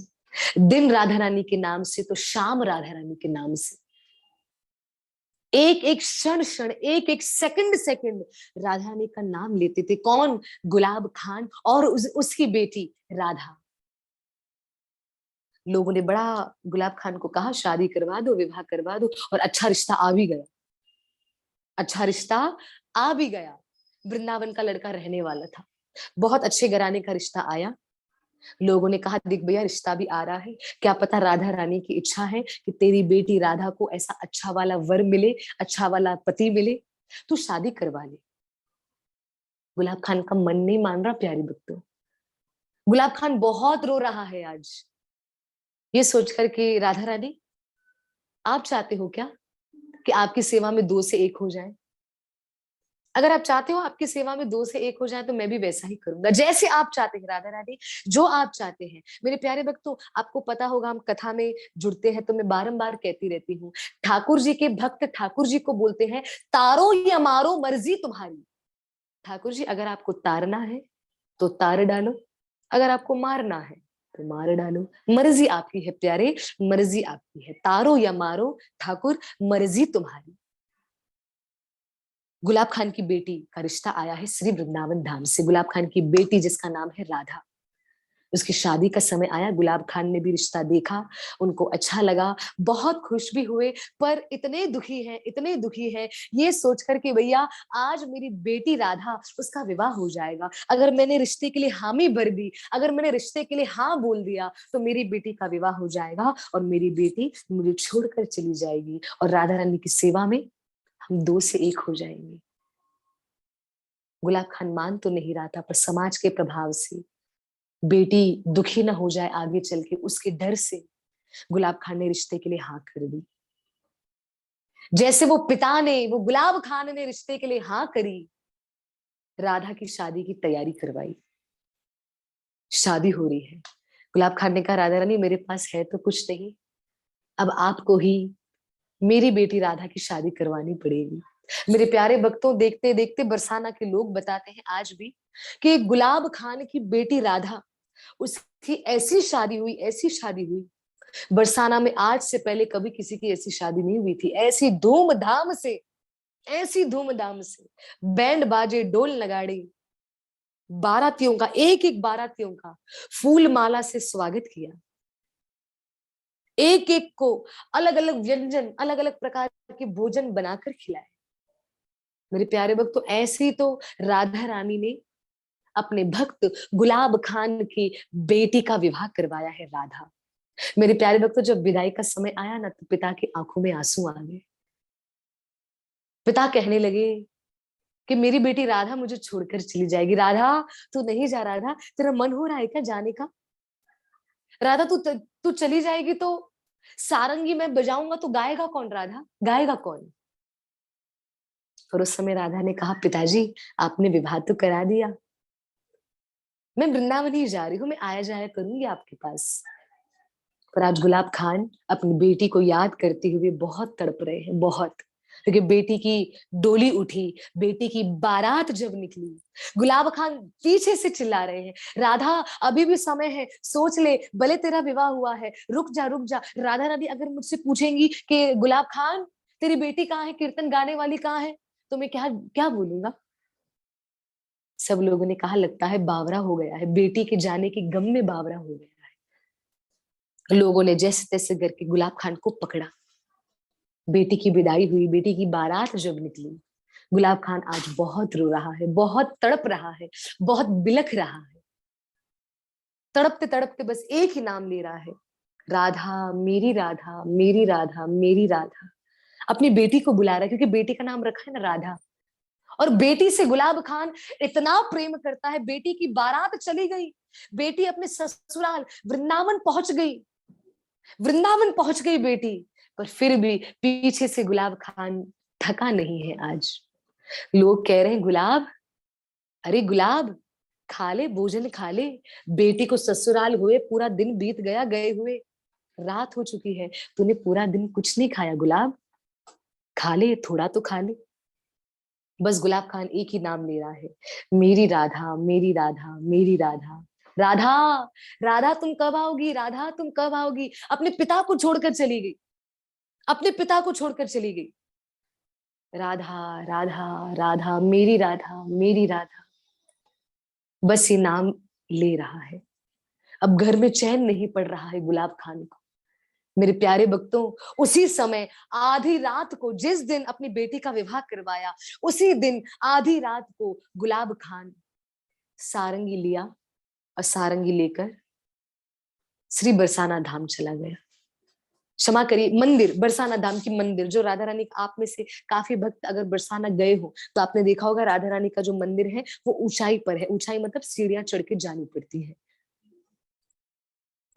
दिन राधा रानी के नाम से तो शाम राधा रानी के नाम से। एक एक क्षण क्षण, एक एक सेकंड सेकंड राधा रानी का नाम लेते थे। कौन? गुलाब खान और उसकी बेटी राधा। लोगों ने बड़ा गुलाब खान को कहा शादी करवा दो, विवाह करवा दो, और अच्छा रिश्ता आ भी गया, अच्छा रिश्ता आ भी गया। वृंदावन का लड़का रहने वाला था, बहुत अच्छे घराने का रिश्ता आया। लोगों ने कहा देख भैया रिश्ता भी आ रहा है, क्या पता राधा रानी की इच्छा है कि तेरी बेटी राधा को ऐसा अच्छा वाला वर मिले, अच्छा वाला पति मिले, तू शादी करवा ले। गुलाब खान का मन नहीं मान रहा प्यारी भक्तों। गुलाब खान बहुत रो रहा है आज, ये सोचकर कि राधा रानी आप चाहते हो क्या कि आपकी सेवा में दो से एक हो जाए? अगर आप चाहते हो आपकी सेवा में दो से एक हो जाए तो मैं भी वैसा ही करूंगा, जैसे आप चाहते हैं राधा रानी, जो आप चाहते हैं। मेरे प्यारे भक्तों, आपको पता होगा हम कथा में जुड़ते हैं तो मैं बारंबार कहती रहती हूँ, ठाकुर जी के भक्त ठाकुर जी को बोलते हैं तारो या मारो मर्जी तुम्हारी। ठाकुर जी अगर आपको तारना है तो तार डालो, अगर आपको मारना है तो मार डालो, मर्जी आपकी है प्यारे, मर्जी आपकी है, तारो या मारो ठाकुर मर्जी तुम्हारी। गुलाब खान की बेटी का रिश्ता आया है श्री वृंदावन धाम से, गुलाब खान की बेटी जिसका नाम है राधा, उसकी शादी का समय आया। गुलाब खान ने भी रिश्ता देखा, उनको अच्छा लगा, बहुत खुश भी हुए, पर इतने दुखी हैं, इतने दुखी हैं ये सोचकर कि भैया आज मेरी बेटी राधा, उसका विवाह हो जाएगा, अगर मैंने रिश्ते के लिए हामी भर दी, अगर मैंने रिश्ते के लिए हाँ बोल दिया तो मेरी बेटी का विवाह हो जाएगा और मेरी बेटी मुझे छोड़कर चली जाएगी और राधा रानी की सेवा में हम दो से एक हो जाएंगे। गुलाब खान मान तो नहीं रहा था, पर समाज के प्रभाव से, बेटी दुखी ना हो जाए आगे चल के, उसके डर से गुलाब खान ने रिश्ते के लिए हाँ कर दी। जैसे वो पिता ने, वो गुलाब खान ने रिश्ते के लिए हाँ करी, राधा की शादी की तैयारी करवाई, शादी हो रही है। गुलाब खान ने कहा राधा रानी मेरे पास है तो कुछ नहीं, अब आपको ही मेरी बेटी राधा की शादी करवानी पड़ेगी। मेरे प्यारे भक्तों, देखते देखते बरसाना के लोग बताते हैं आज भी कि गुलाब खान की बेटी राधा, उसकी ऐसी शादी हुई, ऐसी शादी हुई, बरसाना में आज से पहले कभी किसी की ऐसी शादी नहीं हुई थी, ऐसी धूमधाम से, ऐसी धूमधाम से, बैंड बाजे ढोल नगाड़े, बारातियों का, एक एक बारातियों का फूल माला से स्वागत किया, एक एक को अलग अलग व्यंजन, अलग अलग प्रकार के भोजन बनाकर खिलाए। मेरे प्यारे भक्त, तो ऐसे ही तो राधा रानी ने अपने भक्त गुलाब खान की बेटी का विवाह करवाया है राधा। मेरे प्यारे भक्तों, जब विदाई का समय आया ना तो पिता की आंखों में आंसू आ गए। पिता कहने लगे कि मेरी बेटी राधा मुझे छोड़कर चली जाएगी। राधा तू नहीं जा, राधा तेरा मन हो रहा है क्या जाने का? राधा तू चली जाएगी तो सारंगी मैं बजाऊंगा तो गाएगा कौन? राधा गाएगा कौन? और उस समय राधा ने कहा पिताजी आपने विवाह तो करा दिया, मैं वृंदावन ही जा रही हूँ, मैं आया जाया करूंगी आपके पास। पर आज गुलाब खान अपनी बेटी को याद करते हुए बहुत तड़प रहे हैं, बहुत। क्योंकि बेटी की डोली उठी, बेटी की बारात जब निकली, गुलाब खान पीछे से चिल्ला रहे हैं, राधा अभी भी समय है, सोच ले, भले तेरा विवाह हुआ है, रुक जा रुक जा। राधा रानी अगर मुझसे पूछेंगी कि गुलाब खान तेरी बेटी कहाँ है, कीर्तन गाने वाली कहाँ है, तो मैं क्या क्या बोलूंगा। सब लोगों ने कहा लगता है बावरा हो गया है, बेटी के जाने के गम में बावरा हो गया है। लोगों ने जैसे तैसे करके गुलाब खान को पकड़ा। बेटी की विदाई हुई, बेटी की बारात जब निकली, गुलाब खान आज बहुत रो रहा है, बहुत तड़प रहा है, बहुत बिलख रहा है। तड़पते तड़पते बस एक ही नाम ले रहा है, राधा मेरी राधा मेरी राधा मेरी राधा। अपनी बेटी को बुला रहा है क्योंकि बेटी का नाम रखा है ना राधा। और बेटी से गुलाब खान इतना प्रेम करता है। बेटी की बारात चली गई, बेटी अपने ससुराल वृंदावन पहुंच गई, वृंदावन पहुंच गई बेटी। पर फिर भी पीछे से गुलाब खान थका नहीं है आज। लोग कह रहे हैं गुलाब, अरे गुलाब खा ले, भोजन खा ले। बेटी को ससुराल हुए पूरा दिन बीत गया गए हुए, रात हो चुकी है, तूने पूरा दिन कुछ नहीं खाया गुलाब, खा ले, थोड़ा तो खा ले। बस गुलाब खान एक ही नाम ले रहा है, मेरी राधा मेरी राधा मेरी राधा। राधा, राधा तुम कब आओगी, राधा तुम कब आओगी। अपने पिता को छोड़कर चली गई, अपने पिता को छोड़कर चली गई। राधा राधा राधा मेरी राधा मेरी राधा, बस ये नाम ले रहा है। अब घर में चैन नहीं पड़ रहा है गुलाब खान को। मेरे प्यारे भक्तों, उसी समय आधी रात को, जिस दिन अपनी बेटी का विवाह करवाया, उसी दिन आधी रात को गुलाब खान सारंगी लिया और सारंगी लेकर श्री बरसाना धाम चला गया। क्षमा करिए, मंदिर, बरसाना धाम की मंदिर। जो राधा रानी, आप में से काफी भक्त अगर बरसाना गए हो तो आपने देखा होगा राधा रानी का जो मंदिर है वो ऊंचाई पर है। ऊंचाई मतलब सीढ़ियां चढ़ के जानी पड़ती है।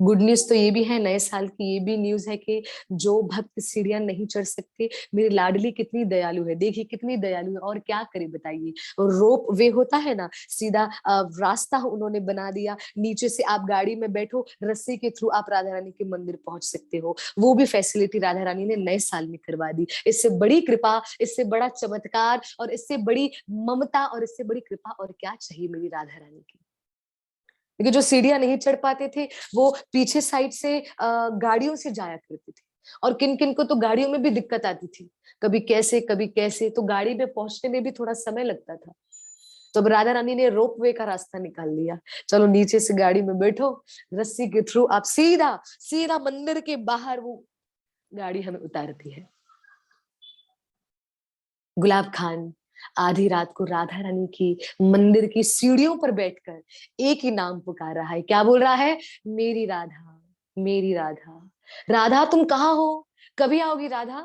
गुड न्यूज तो ये भी है, नए साल की ये भी न्यूज है कि जो भक्त सीढ़ियां नहीं चढ़ सकते, मेरी लाडली कितनी दयालु है, देखिए कितनी दयालु है। और क्या करे बताइए, रोप वे होता है ना, सीधा रास्ता उन्होंने बना दिया, नीचे से आप गाड़ी में बैठो, रस्सी के थ्रू आप राधा रानी के मंदिर पहुंच सकते हो। वो भी फैसिलिटी राधा रानी ने नए साल में करवा दी। इससे बड़ी कृपा, इससे बड़ा चमत्कार और इससे बड़ी ममता और इससे बड़ी कृपा और क्या चाहिए मेरी राधा रानी की। क्योंकि जो सीढ़ियां नहीं चढ़ पाते थे वो पीछे साइड से गाड़ियों से जाया करते थे। और किन किन को तो गाड़ियों में भी दिक्कत आती थी, कभी कैसे कभी कैसे, तो गाड़ी में पहुंचने में भी थोड़ा समय लगता था। तो अब राधा रानी ने रोप वे का रास्ता निकाल लिया, चलो नीचे से गाड़ी में बैठो, रस्सी के थ्रू आप सीधा सीधा मंदिर के बाहर वो गाड़ी हमें उतारती है। गुलाब खान आधी रात को राधा रानी की मंदिर की सीढ़ियों पर बैठकर एक ही नाम पुकार रहा है। क्या बोल रहा है, मेरी राधा मेरी राधा। राधा तुम कहाँ हो, कभी आओगी राधा,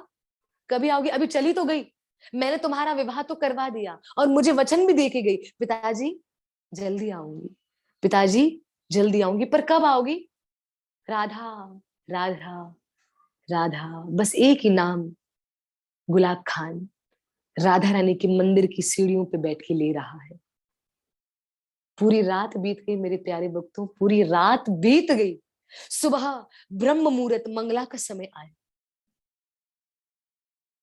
कभी आओगी। अभी चली तो गई, मैंने तुम्हारा विवाह तो करवा दिया और मुझे वचन भी दे के गई, पिताजी जल्दी आऊंगी, पिताजी जल्दी आऊंगी। पर कब आओगी, राधा राधा राधा। बस एक ही नाम गुलाब खान राधा रानी के मंदिर की सीढ़ियों पे बैठ के ले रहा है। पूरी रात बीत गई मेरे प्यारे भक्तों, पूरी रात बीत गई। सुबह ब्रह्म मुहूर्त मंगला का समय आया।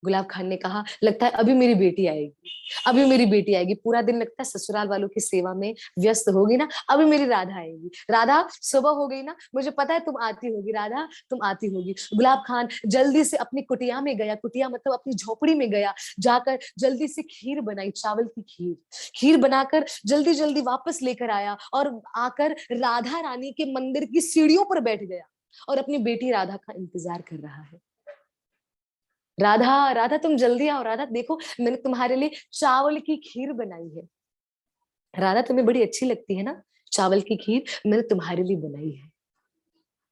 गुलाब खान ने कहा लगता है अभी मेरी बेटी आएगी, अभी मेरी बेटी आएगी। पूरा दिन लगता है ससुराल वालों की सेवा में व्यस्त होगी ना, अभी मेरी राधा आएगी। राधा सुबह हो गई ना, मुझे पता है तुम आती होगी, राधा तुम आती होगी। गुलाब खान जल्दी से अपनी कुटिया में गया, कुटिया मतलब अपनी झोपड़ी में गया, जाकर जल्दी से खीर बनाई, चावल की खीर, खीर बनाकर जल्दी जल्दी वापस लेकर आया और आकर राधा रानी के मंदिर की सीढ़ियों पर बैठ गया और अपनी बेटी राधा का इंतजार कर रहा है। राधा राधा तुम जल्दी आओ, राधा देखो मैंने तुम्हारे लिए चावल की खीर बनाई है। राधा तुम्हें बड़ी अच्छी लगती है ना चावल की खीर, मैंने तुम्हारे लिए बनाई है।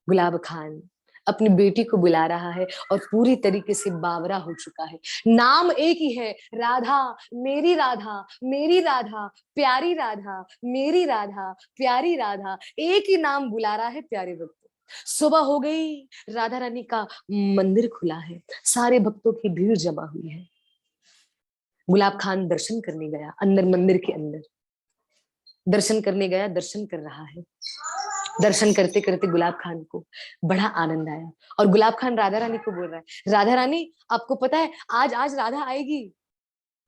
गुलाब खान अपनी बेटी को बुला रहा है और पूरी तरीके से बावरा हो चुका है। नाम एक ही है, राधा मेरी राधा मेरी राधा प्यारी राधा मेरी राधा प्यारी राधा, एक ही नाम बुला रहा है प्यारे भक्तों। सुबह हो गई, राधा रानी का मंदिर खुला है, सारे भक्तों की भीड़ जमा हुई है। गुलाब खान दर्शन करने गया अंदर, मंदिर के अंदर। दर्शन करने गया, दर्शन कर रहा है। दर्शन करते करते गुलाब खान को बड़ा आनंद आया और गुलाब खान राधा रानी को बोल रहा है, राधा रानी आपको पता है आज आज राधा आएगी,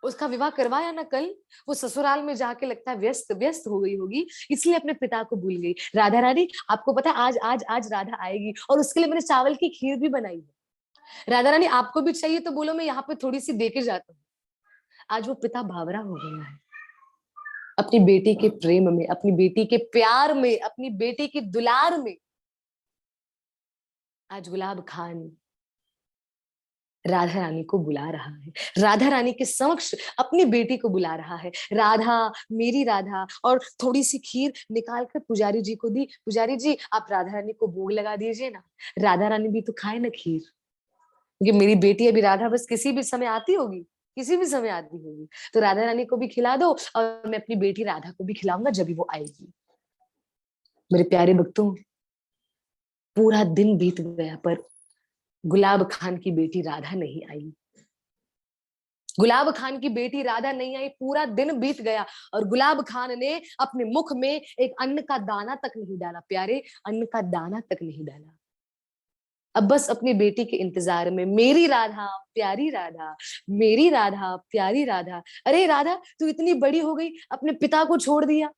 उसका विवाह करवाया ना कल, वो ससुराल में जाके लगता है व्यस्त व्यस्त हो गई होगी, इसलिए अपने पिता को भूल गई। राधा रानी आपको पता है आज आज आज राधा आएगी और उसके लिए मैंने चावल की खीर भी बनाई है। राधा रानी आपको भी चाहिए तो बोलो, मैं यहाँ पे थोड़ी सी दे के जाता हूँ। आज वो पिता भावरा हो गया है अपनी बेटी के प्रेम में, अपनी बेटी के प्यार में, अपनी बेटी की दुलार में। आज गुलाब खान राधा रानी को बुला रहा है, राधा रानी के समक्ष अपनी बेटी को बुला रहा है, राधा मेरी राधा, और थोड़ी सी खीर निकाल कर पुजारी जी को दी, पुजारी जी आप राधा रानी को भोग लगा दीजिए ना, राधा रानी भी तो खाए ना खीर, क्योंकि मेरी बेटी अभी राधा बस किसी भी समय आती होगी, किसी भी समय आती होगी, तो राधा रानी को भी खिला दो और मैं अपनी बेटी राधा को भी खिलाऊंगा जब भी वो आएगी। मेरे प्यारे भक्तों, पूरा दिन बीत गया पर गुलाब खान की बेटी राधा नहीं आई। गुलाब खान की बेटी राधा नहीं आई, पूरा दिन बीत गया और गुलाब खान ने अपने मुख में एक अन्न का दाना तक नहीं डाला, प्यारे अन्न का दाना तक नहीं डाला। अब बस अपनी बेटी के इंतजार में, मेरी राधा प्यारी राधा, मेरी राधा प्यारी राधा। अरे राधा तू इतनी बड़ी हो गई, अपने पिता को छोड़ दिया,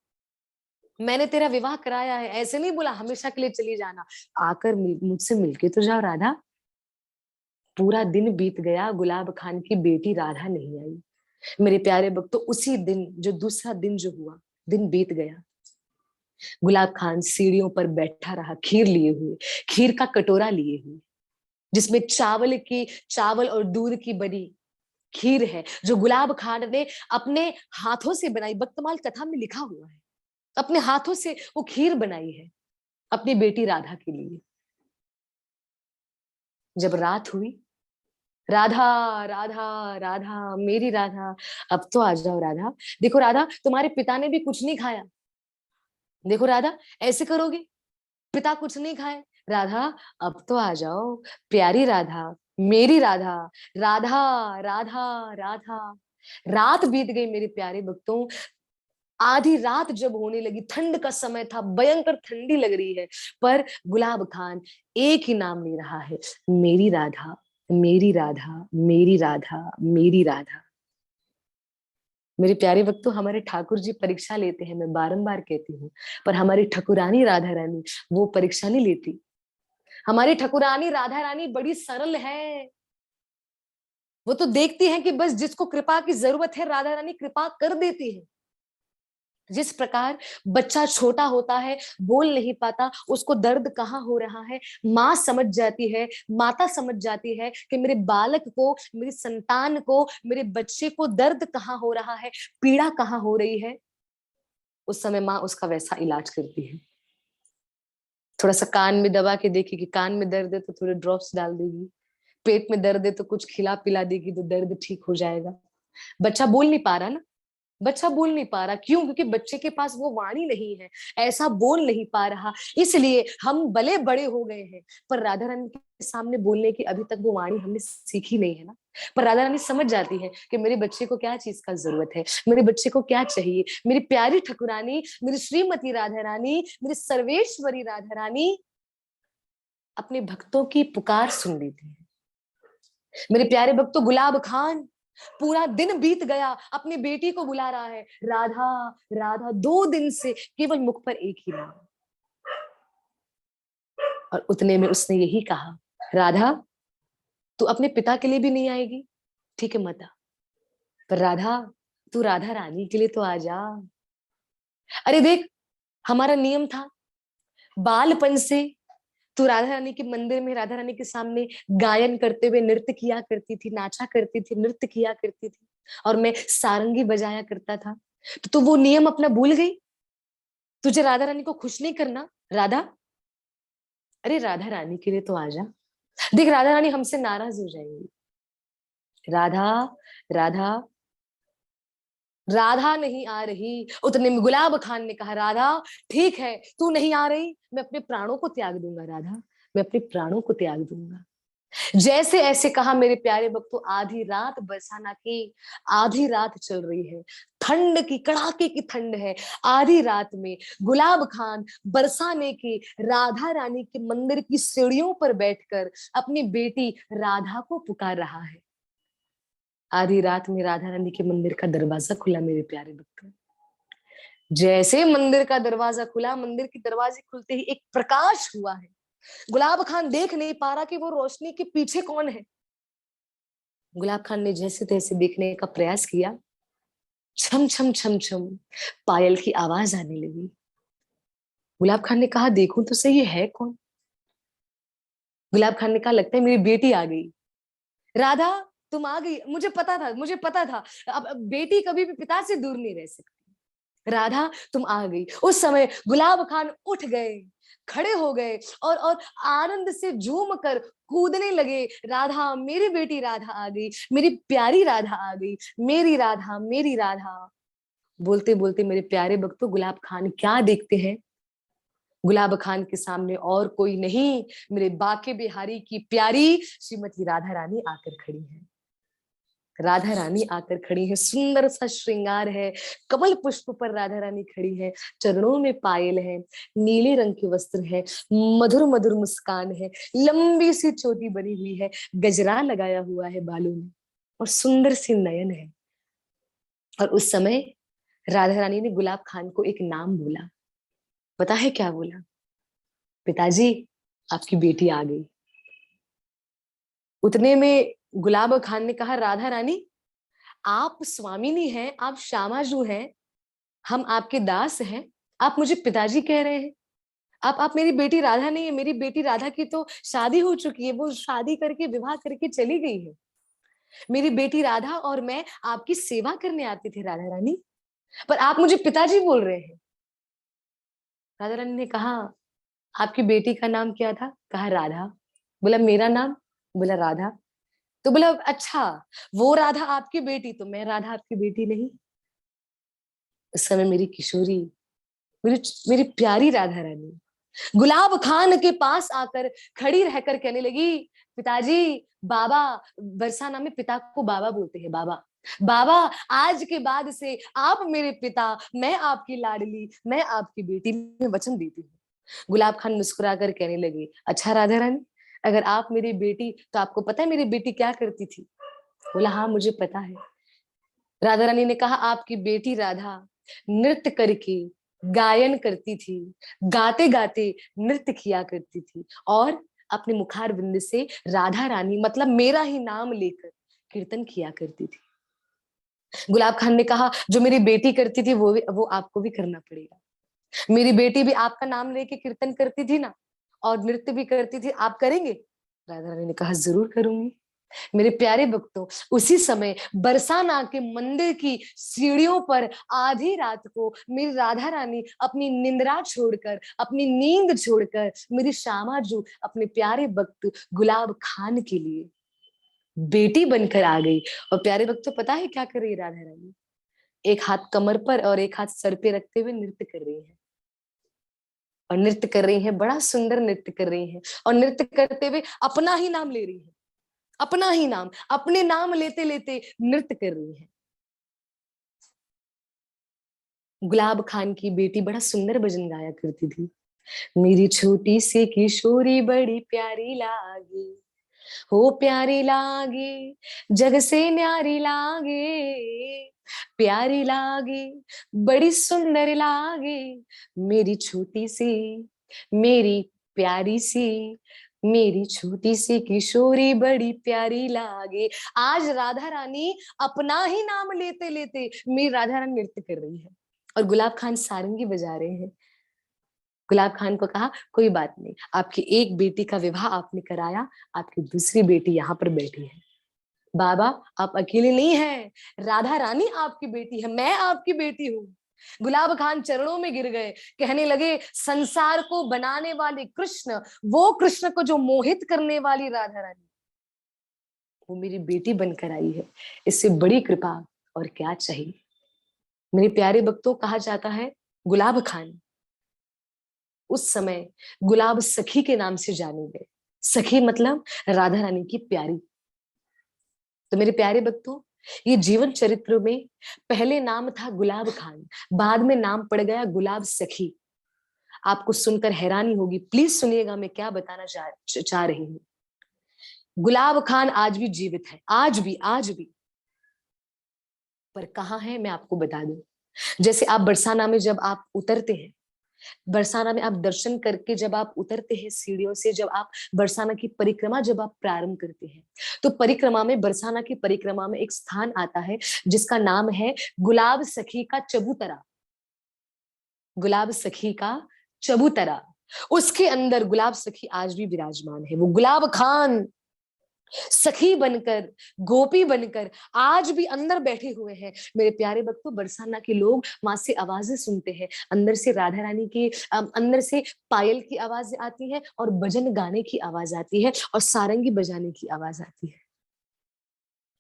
मैंने तेरा विवाह कराया है, ऐसे नहीं बोला हमेशा के लिए चली जाना, आकर मुझसे मिलके तो जाओ राधा। पूरा दिन बीत गया, गुलाब खान की बेटी राधा नहीं आई। मेरे प्यारे भक्तों, उसी दिन जो दूसरा दिन जो हुआ, दिन बीत गया, गुलाब खान सीढ़ियों पर बैठा रहा खीर लिए हुए, खीर का कटोरा लिए हुए, जिसमें चावल और दूध की बनी खीर है, जो गुलाब खान ने अपने हाथों से बनाई। भक्तमाल कथा में लिखा हुआ है, अपने हाथों से वो खीर बनाई है अपनी बेटी राधा के लिए। जब रात हुई, राधा राधा राधा मेरी राधा, अब तो आ जाओ राधा, देखो राधा तुम्हारे पिता ने भी कुछ नहीं खाया, देखो राधा ऐसे करोगे, पिता कुछ नहीं खाए, राधा अब तो आ जाओ प्यारी राधा, मेरी राधा, राधा राधा राधा। रात बीत गई मेरे प्यारे भक्तों, आधी रात जब होने लगी, ठंड का समय था, भयंकर ठंडी लग रही है, पर गुलाब खान एक ही नाम ले रहा है, मेरी राधा मेरी राधा मेरी राधा मेरी राधा। मेरे प्यारे भक्तों, हमारे ठाकुर जी परीक्षा लेते हैं, मैं बारंबार कहती हूँ, पर हमारी ठकुरानी राधा रानी वो परीक्षा नहीं लेती। हमारी ठकुरानी राधा रानी बड़ी सरल है, वो तो देखती है कि बस जिसको कृपा की जरूरत है राधा रानी कृपा कर देती है। जिस प्रकार बच्चा छोटा होता है, बोल नहीं पाता, उसको दर्द कहाँ हो रहा है, माँ समझ जाती है, माता समझ जाती है कि मेरे बालक को, मेरी संतान को, मेरे बच्चे को दर्द कहाँ हो रहा है, पीड़ा कहाँ हो रही है, उस समय माँ उसका वैसा इलाज करती है। थोड़ा सा कान में दबा के देखेगी, कान में दर्द है तो थोड़े ड्रॉप्स डाल देगी, पेट में दर्द है तो कुछ खिला पिला देगी तो दर्द ठीक हो जाएगा। बच्चा बोल नहीं पा रहा ना, बच्चा बोल नहीं पा रहा, क्यों? क्योंकि बच्चे के पास वो वाणी नहीं है, ऐसा बोल नहीं पा रहा, इसलिए हम भले बड़े हो गए हैं पर राधा रानी के सामने बोलने की अभी तक वो वाणी हमने सीखी नहीं है ना। पर राधा रानी समझ जाती है कि मेरे बच्चे को क्या चीज का जरूरत है, मेरे बच्चे को क्या चाहिए। मेरी प्यारी ठकुरानी, मेरी श्रीमती राधा रानी, मेरी सर्वेश्वरी राधा रानी अपने भक्तों की पुकार सुन लेती है। मेरे प्यारे भक्तों, गुलाब खान पूरा दिन बीत गया, अपनी बेटी को बुला रहा है, राधा राधा, 2 दिन से केवल मुख पर एक ही नाम, और उतने में उसने यही कहा, राधा तू अपने पिता के लिए भी नहीं आएगी, ठीक है मत आ, पर राधा तू राधा रानी के लिए तो आ जा। अरे देख, हमारा नियम था बालपन से, तू राधा रानी के मंदिर में राधा रानी के सामने गायन करते हुए नृत्य किया करती थी, नाचा करती थी, नृत्य किया करती थी, और मैं सारंगी बजाया करता था, तो तू वो नियम अपना भूल गई, तुझे राधा रानी को खुश नहीं करना राधा। अरे राधा रानी के लिए तो आजा, देख राधा रानी हमसे नाराज हो जाएंगी। राधा राधा राधा नहीं आ रही, उतने में गुलाब खान ने कहा, राधा ठीक है तू नहीं आ रही, मैं अपने प्राणों को त्याग दूंगा राधा, मैं अपने प्राणों को त्याग दूंगा। जैसे ऐसे कहा मेरे प्यारे भक्तों, आधी रात बरसाना की, आधी रात चल रही है, ठंड की, कड़ाके की ठंड है। आधी रात में गुलाब खान बरसाने की राधा रानी के मंदिर की सीढ़ियों पर बैठकर अपनी बेटी राधा को पुकार रहा है। आधी रात में राधा रानी के मंदिर का दरवाजा खुला मेरे प्यारे भक्तों। जैसे मंदिर का दरवाजा खुला, मंदिर के दरवाजे खुलते ही एक प्रकाश हुआ है। गुलाब खान देख नहीं पा रहा कि वो रोशनी के पीछे कौन है। गुलाब खान ने जैसे तैसे देखने का प्रयास किया। छम छम छम छम पायल की आवाज आने लगी। गुलाब खान ने कहा देखूं तो सही है कौन। गुलाब खान ने कहा लगता है मेरी बेटी आ गई। राधा तुम आ गई, मुझे पता था, मुझे पता था। अब बेटी कभी भी पिता से दूर नहीं रह सकती। राधा तुम आ गई। उस समय गुलाब खान उठ गए, खड़े हो गए और आनंद से झूम कर कूदने लगे। राधा, मेरी बेटी राधा आ गई, मेरी प्यारी राधा आ गई, मेरी राधा, मेरी राधा। बोलते बोलते मेरे प्यारे भक्तों, गुलाब खान क्या देखते हैं। गुलाब खान के सामने और कोई नहीं, मेरे बाके बिहारी की प्यारी श्रीमती राधा रानी आकर खड़ी है। राधा रानी आकर खड़ी है, सुंदर सा श्रृंगार है, कमल पुष्प पर राधा रानी खड़ी है, चरणों में पायल है, नीले रंग के वस्त्र है, मधुर मधुर मुस्कान है, लंबी सी चोटी बनी हुई है, गजरा लगाया हुआ है बालों में, और सुंदर सी नयन है। और उस समय राधा रानी ने गुलाब खान को एक नाम बोला। पता है क्या बोला? पिताजी, आपकी बेटी आ गई। उतने में गुलाब खान ने कहा, राधा रानी, आप स्वामिनी हैं, आप श्यामाजू हैं, हम आपके दास हैं, आप मुझे पिताजी कह रहे हैं। आप मेरी बेटी राधा नहीं है, मेरी बेटी राधा की तो शादी हो चुकी है, वो शादी करके विवाह करके चली गई है। मेरी बेटी राधा और मैं आपकी सेवा करने आते थे राधा रानी, पर आप मुझे पिताजी बोल रहे हैं। राधा रानी ने कहा, आपकी बेटी का नाम क्या था? कहा राधा। बोला मेरा नाम? बोला राधा। तो बोला अच्छा, वो राधा आपकी बेटी, तो मैं राधा आपकी बेटी नहीं। उस समय मेरी किशोरी, मेरी मेरी प्यारी राधा रानी गुलाब खान के पास आकर खड़ी रहकर कहने लगी, पिताजी, बाबा, बरसाना में पिता को बाबा बोलते हैं, बाबा, बाबा, आज के बाद से आप मेरे पिता, मैं आपकी लाडली, मैं आपकी बेटी, मैं वचन देती हूँ। गुलाब खान मुस्कुराकर कहने लगे, अच्छा राधा रानी, अगर आप मेरी बेटी, तो आपको पता है मेरी बेटी क्या करती थी? बोला हाँ मुझे पता है। राधा रानी ने कहा, आपकी बेटी राधा नृत्य करके गायन करती थी, गाते गाते नृत्य किया करती थी, और अपने मुखार बिंद से राधा रानी मतलब मेरा ही नाम लेकर कीर्तन किया करती थी। गुलाब खान ने कहा, जो मेरी बेटी करती थी वो आपको भी करना पड़ेगा। मेरी बेटी भी आपका नाम लेके कीर्तन करती थी ना, और नृत्य भी करती थी, आप करेंगे? राधा रानी ने कहा, जरूर करूंगी। मेरे प्यारे भक्तों, उसी समय बरसाना के मंदिर की सीढ़ियों पर आधी रात को मेरी राधा रानी अपनी निंद्रा छोड़कर, अपनी नींद छोड़कर, मेरी श्यामा जो अपने प्यारे भक्त गुलाब खान के लिए बेटी बनकर आ गई। और प्यारे भक्तों, पता है क्या कर रही है राधा रानी? एक हाथ कमर पर और एक हाथ सर पे रखते हुए नृत्य कर रही है। और नृत्य कर रही है, बड़ा सुंदर नृत्य कर रही है, और नृत्य करते हुए अपना ही नाम ले रही है, अपना ही नाम, अपने नाम लेते लेते नृत्य कर रही है। गुलाब खान की बेटी बड़ा सुंदर भजन गाया करती थी। मेरी छोटी सी किशोरी बड़ी प्यारी लागे, हो प्यारी लागे, जग से न्यारी लागे, प्यारी लागे, बड़ी सुंदर लागे, मेरी छोटी सी, मेरी प्यारी सी, मेरी छोटी सी किशोरी बड़ी प्यारी लागे। आज राधा रानी अपना ही नाम लेते लेते मेरी राधा रानी नृत्य कर रही है, और गुलाब खान सारंगी बजा रहे हैं। गुलाब खान को कहा, कोई बात नहीं, आपकी एक बेटी का विवाह आपने कराया, आपकी दूसरी बेटी यहाँ पर बैठी है। बाबा, आप अकेले नहीं हैं, राधा रानी आपकी बेटी है, मैं आपकी बेटी हूँ। गुलाब खान चरणों में गिर गए, कहने लगे, संसार को बनाने वाले कृष्ण, वो कृष्ण को जो मोहित करने वाली राधा रानी, वो मेरी बेटी बनकर आई है, इससे बड़ी कृपा और क्या चाहिए। मेरे प्यारे भक्तों, कहा जाता है गुलाब खान उस समय गुलाब सखी के नाम से जाने गए। सखी मतलब राधा रानी की प्यारी। तो मेरे प्यारे भक्तों, ये जीवन चरित्र में पहले नाम था गुलाब खान, बाद में नाम पड़ गया गुलाब सखी। आपको सुनकर हैरानी होगी, प्लीज सुनिएगा मैं क्या बताना चाह रही हूँ। गुलाब खान आज भी जीवित है, आज भी, आज भी। पर कहाँ है मैं आपको बता दूं। जैसे आप बरसाना में जब आप उतरते हैं, बरसाना में आप दर्शन करके जब आप उतरते हैं सीढ़ियों से, जब आप बरसाना की परिक्रमा जब आप प्रारंभ करते हैं, तो परिक्रमा में, बरसाना की परिक्रमा में एक स्थान आता है जिसका नाम है गुलाब सखी का चबूतरा। गुलाब सखी का चबूतरा, उसके अंदर गुलाब सखी आज भी विराजमान है। वो गुलाब खान सखी बनकर, गोपी बनकर आज भी अंदर बैठे हुए हैं। मेरे प्यारे भक्तों, बरसाना के लोग वहां से आवाजें सुनते हैं, अंदर से राधा रानी की अंदर से पायल की आवाज आती है, और भजन गाने की आवाज आती है, और सारंगी बजाने की आवाज आती है।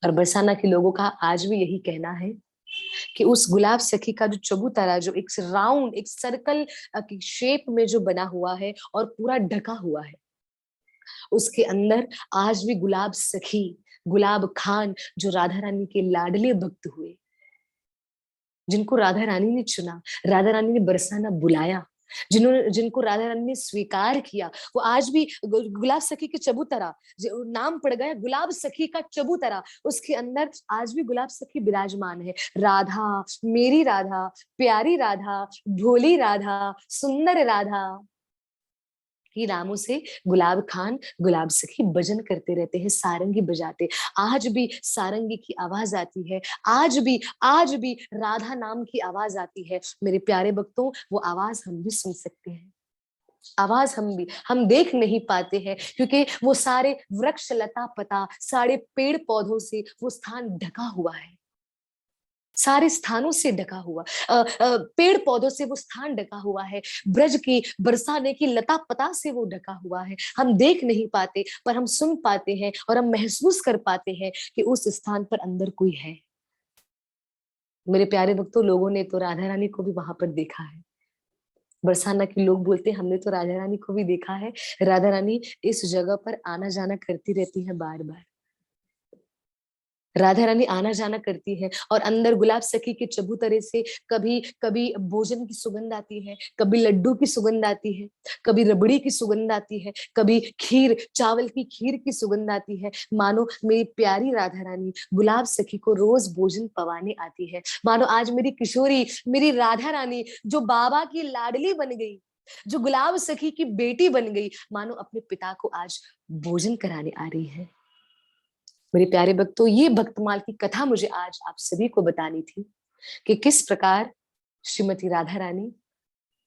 और बरसाना के लोगों का आज भी यही कहना है कि उस गुलाब सखी का जो चबूतरा, जो एक राउंड, एक सर्कल की शेप में जो बना हुआ है और पूरा ढका हुआ है, उसके अंदर आज भी गुलाब सखी, गुलाब खान, जो राधा रानी के लाडले भक्त हुए, जिनको राधा रानी ने चुना, राधा रानी ने बरसाना बुलाया, जिन्होंने, जिनको राधा रानी ने स्वीकार किया, वो आज भी गुलाब सखी के चबूतरा, जो नाम पड़ गया गुलाब सखी का चबूतरा, उसके अंदर आज भी गुलाब सखी विराजमान है। राधा, मेरी राधा, प्यारी राधा, भोली राधा, सुंदर राधा, ही नामों से गुलाब खान, गुलाब सखी भजन करते रहते हैं, सारंगी बजाते। आज भी सारंगी की आवाज आती है, आज भी, आज भी राधा नाम की आवाज आती है। मेरे प्यारे भक्तों, वो आवाज हम भी सुन सकते हैं। आवाज हम भी, हम देख नहीं पाते हैं, क्योंकि वो सारे वृक्ष लता पता, सारे पेड़ पौधों से वो स्थान ढका हुआ है, सारे स्थानों से ढका हुआ, पेड़ पौधों से वो स्थान ढका हुआ है, ब्रज की, बरसाने की लता पता से वो ढका हुआ है। हम देख नहीं पाते, पर हम सुन पाते हैं और हम महसूस कर पाते हैं कि उस स्थान पर अंदर कोई है। मेरे प्यारे भक्तों, लोगों ने तो राधा रानी को भी वहां पर देखा है। बरसाना के लोग बोलते हैं, हमने तो राधा रानी को भी देखा है। राधा रानी इस जगह पर आना जाना करती रहती है बार बार। राधा रानी आना जाना करती है, और अंदर गुलाब सखी के चबूतरे से कभी कभी भोजन की सुगंध आती है, कभी लड्डू की सुगंध आती है, कभी रबड़ी की सुगंध आती है, कभी खीर, चावल की खीर की सुगंध आती है। मानो मेरी प्यारी राधा रानी गुलाब सखी को रोज भोजन पवाने आती है। मानो आज मेरी किशोरी, मेरी राधा रानी, जो बाबा की लाडली बन गई, जो गुलाब सखी की बेटी बन गई, मानो अपने पिता को आज भोजन कराने आ रही है। मेरे प्यारे भक्तों, ये भक्तमाल की कथा मुझे आज आप सभी को बतानी थी कि किस प्रकार श्रीमती राधा रानी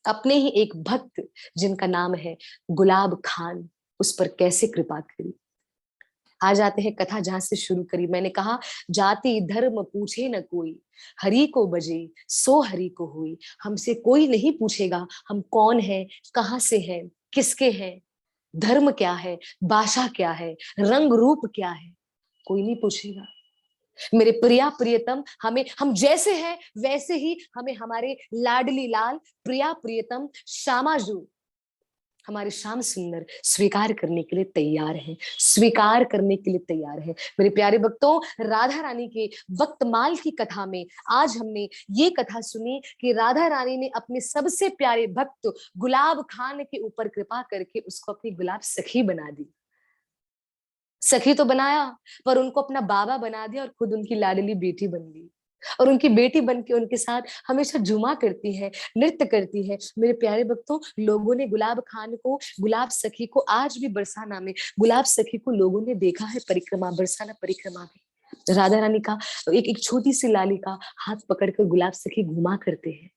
अपने ही एक भक्त, जिनका नाम है गुलाब खान, उस पर कैसे कृपा करी। आ जाते हैं कथा जहां से शुरू करी। मैंने कहा, जाति धर्म पूछे न कोई, हरि को बजे सो हरि को हुई। हमसे कोई नहीं पूछेगा हम कौन है, कहाँ से है, किसके हैं, धर्म क्या है, भाषा क्या है, रंग रूप क्या है, कोई नहीं पूछेगा। मेरे प्रिया प्रियतम, हमें, हम जैसे हैं वैसे ही हमें हमारे लाडली लाल, प्रिया प्रियतम श्यामाजू, हमारे श्याम सुंदर स्वीकार करने के लिए तैयार हैं, स्वीकार करने के लिए तैयार हैं। मेरे प्यारे भक्तों, राधा रानी के वक्तमाल की कथा में आज हमने ये कथा सुनी कि राधा रानी ने अपने सबसे प्यारे भक्त गुलाब खान के ऊपर कृपा करके उसको अपनी गुलाब सखी बना दी। सखी तो बनाया, पर उनको अपना बाबा बना दिया, और खुद उनकी लाडली बेटी बन गई, और उनकी बेटी बन के उनके साथ हमेशा जुमा करती है, नृत्य करती है। मेरे प्यारे भक्तों, लोगों ने गुलाब खान को, गुलाब सखी को, आज भी बरसाना में गुलाब सखी को लोगों ने देखा है परिक्रमा, बरसाना परिक्रमा में राधा रानी का एक एक छोटी सी लाली का हाथ पकड़कर गुलाब सखी घुमा करते हैं।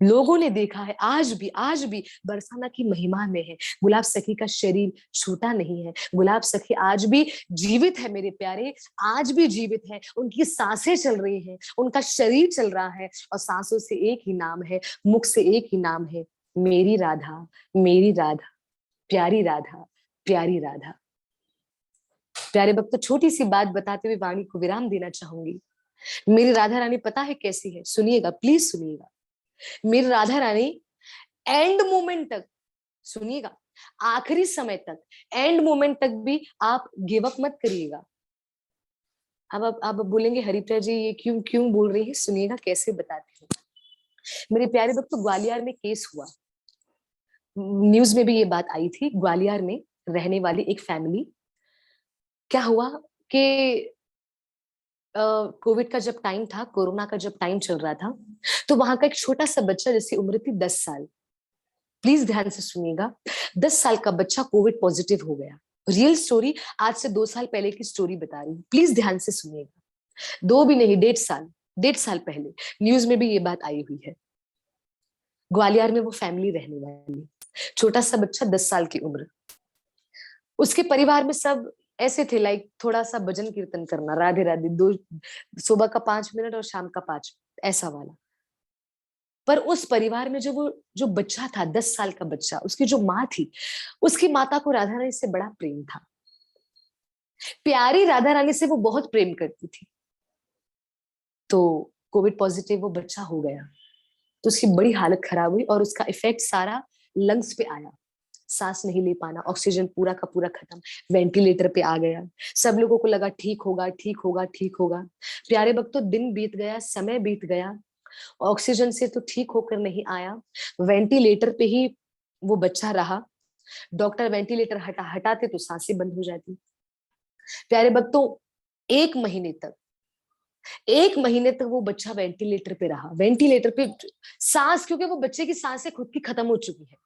लोगों ने देखा है, आज भी, आज भी बरसाना की महिमा में है। गुलाब सखी का शरीर छूटा नहीं है, गुलाब सखी आज भी जीवित है मेरे प्यारे, आज भी जीवित है। उनकी सांसें चल रही हैं, उनका शरीर चल रहा है, और सांसों से एक ही नाम है, मुख से एक ही नाम है, मेरी राधा, मेरी राधा, प्यारी राधा, प्यारी राधा। प्यारे भक्त, छोटी सी बात बताते हुए वाणी को विराम देना चाहूंगी। मेरी राधा रानी पता है कैसी है, सुनिएगा, प्लीज सुनिएगा। मेरी राधा रानी एंड मोमेंट तक, सुनिएगा, आखिरी समय तक, एंड मोमेंट तक भी आप गिव अप मत करिएगा। अब आप बोलेंगे हरिप्रिया जी ये क्यों क्यों बोल रही है, सुनिएगा कैसे बताती हूँ। मेरे प्यारे भक्तों, ग्वालियर में केस हुआ, न्यूज में भी ये बात आई थी। ग्वालियर में रहने वाली एक फैमिली, क्या हुआ कि कोविड का जब टाइम था, कोरोना का जब टाइम चल रहा था, तो वहां का एक छोटा सा बच्चा, जिसकी उम्र थी 10 साल, प्लीज ध्यान से सुनिएगा, 10 साल का बच्चा कोविड पॉजिटिव हो गया। रियल स्टोरी, आज से 2 साल पहले की स्टोरी बता रही हूँ, प्लीज ध्यान से सुनिएगा। दो भी नहीं, 1.5 साल, 1.5 साल पहले न्यूज में भी ये बात आई हुई है। ग्वालियर में वो फैमिली रहने वाली, छोटा सा बच्चा, 10 साल की उम्र। उसके परिवार में सब ऐसे थे, लाइक थोड़ा सा भजन कीर्तन करना, राधे राधे, दो सुबह का 5 मिनट और शाम का 5, ऐसा वाला। पर उस परिवार में जो बच्चा था, 10 साल का बच्चा, उसकी जो माँ थी, उसकी माता को राधा रानी से बड़ा प्रेम था। प्यारी राधा रानी से वो बहुत प्रेम करती थी। तो कोविड पॉजिटिव वो बच्चा हो गया, तो उसकी बड़ी हालत खराब हुई और उसका इफेक्ट सारा लंग्स पे आया। सांस नहीं ले पाना, ऑक्सीजन पूरा का पूरा खत्म, वेंटिलेटर पे आ गया। सब लोगों को लगा ठीक होगा, ठीक होगा, ठीक होगा। प्यारे भक्तों, दिन बीत गया, समय बीत गया, ऑक्सीजन से तो ठीक होकर नहीं आया, वेंटिलेटर पे ही वो बच्चा रहा। डॉक्टर वेंटिलेटर हटाते तो सांसें बंद हो जाती। प्यारे भक्तों, 1 महीने तक, 1 महीने तक वो बच्चा वेंटिलेटर पे रहा, वेंटिलेटर पे। सांस, क्योंकि वो बच्चे की सांसें खुद की खत्म हो चुकी है।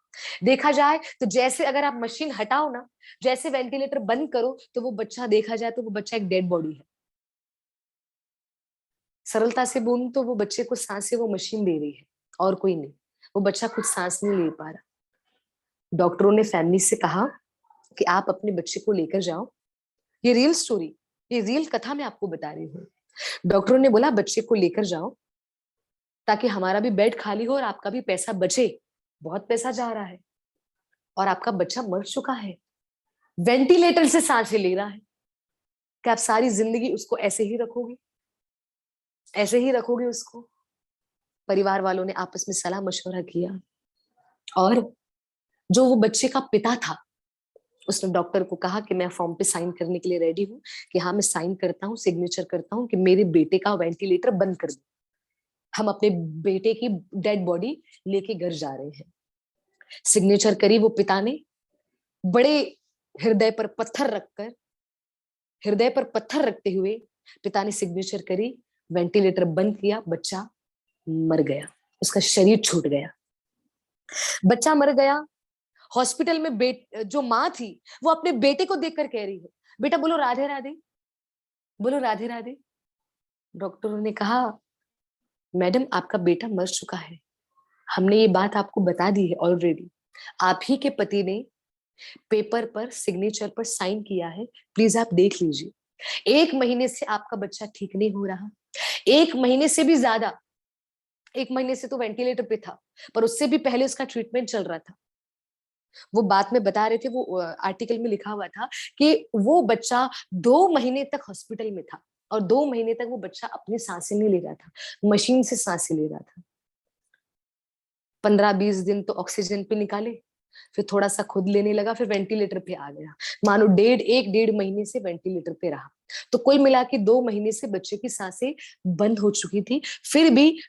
देखा जाए तो जैसे अगर आप मशीन हटाओ ना, जैसे वेंटिलेटर बंद करो, तो वो बच्चा, देखा जाए तो वो बच्चा एक डेड बॉडी है। सरलता से बोलूं तो वो बच्चे को सांसें वो मशीन दे रही है, और कोई नहीं। वो बच्चा खुद सांस नहीं ले पा रहा। डॉक्टरों ने फैमिली से कहा कि आप अपने बच्चे को लेकर जाओ। ये रियल स्टोरी, ये रियल कथा मैं आपको बता रही हूँ। डॉक्टरों ने बोला बच्चे को लेकर जाओ, ताकि हमारा भी बेड खाली हो और आपका भी पैसा बचे। बहुत पैसा जा रहा है, और आपका बच्चा मर चुका है, वेंटिलेटर से सांसें ले रहा है। क्या आप सारी जिंदगी उसको ऐसे ही रखोगे, ऐसे ही रखोगे उसको? परिवार वालों ने आपस में सलाह मशवरा किया, और जो वो बच्चे का पिता था, उसने डॉक्टर को कहा कि मैं फॉर्म पे साइन करने के लिए रेडी हूँ, कि हाँ मैं साइन करता हूँ, सिग्नेचर करता हूँ कि मेरे बेटे का वेंटिलेटर बंद कर दो। हम अपने बेटे की डेड बॉडी लेके घर जा रहे हैं। सिग्नेचर करी वो पिता ने, बड़े हृदय पर पत्थर रखकर, हृदय पर पत्थर रखते हुए पिता ने सिग्नेचर करी, वेंटिलेटर बंद किया, बच्चा मर गया, उसका शरीर छूट गया, बच्चा मर गया। हॉस्पिटल में जो माँ थी, वो अपने बेटे को देखकर कह रही है, बेटा बोलो राधे राधे, बोलो राधे राधे। डॉक्टरों ने कहा, मैडम आपका बेटा मर चुका है, हमने ये बात आपको बता दी है ऑलरेडी। आप ही के पति ने पेपर पर, सिग्नेचर पर साइन किया है, प्लीज आप देख लीजिए। 1 महीने से आपका बच्चा ठीक नहीं हो रहा, 1 महीने से भी ज्यादा, 1 महीने से तो वेंटिलेटर पे था, पर उससे भी पहले उसका ट्रीटमेंट चल रहा था। वो बात में बता रहे थे, वो आर्टिकल में लिखा हुआ था कि वो बच्चा 2 महीने तक हॉस्पिटल में था, और 2 महीने तक वो बच्चा अपनी सांसें नहीं ले रहा था, मशीन से सांसें ले रहा था। 15-20 दिन तो ऑक्सीजन पे निकाले, फिर थोड़ा सा खुद लेने लगा, फिर वेंटिलेटर पे आ गया। मानो 1.5 महीने से वेंटिलेटर पे रहा। तो कुल मिला के 2 महीने से बच्चे की सांसें बंद हो चुकी थी, फिर भी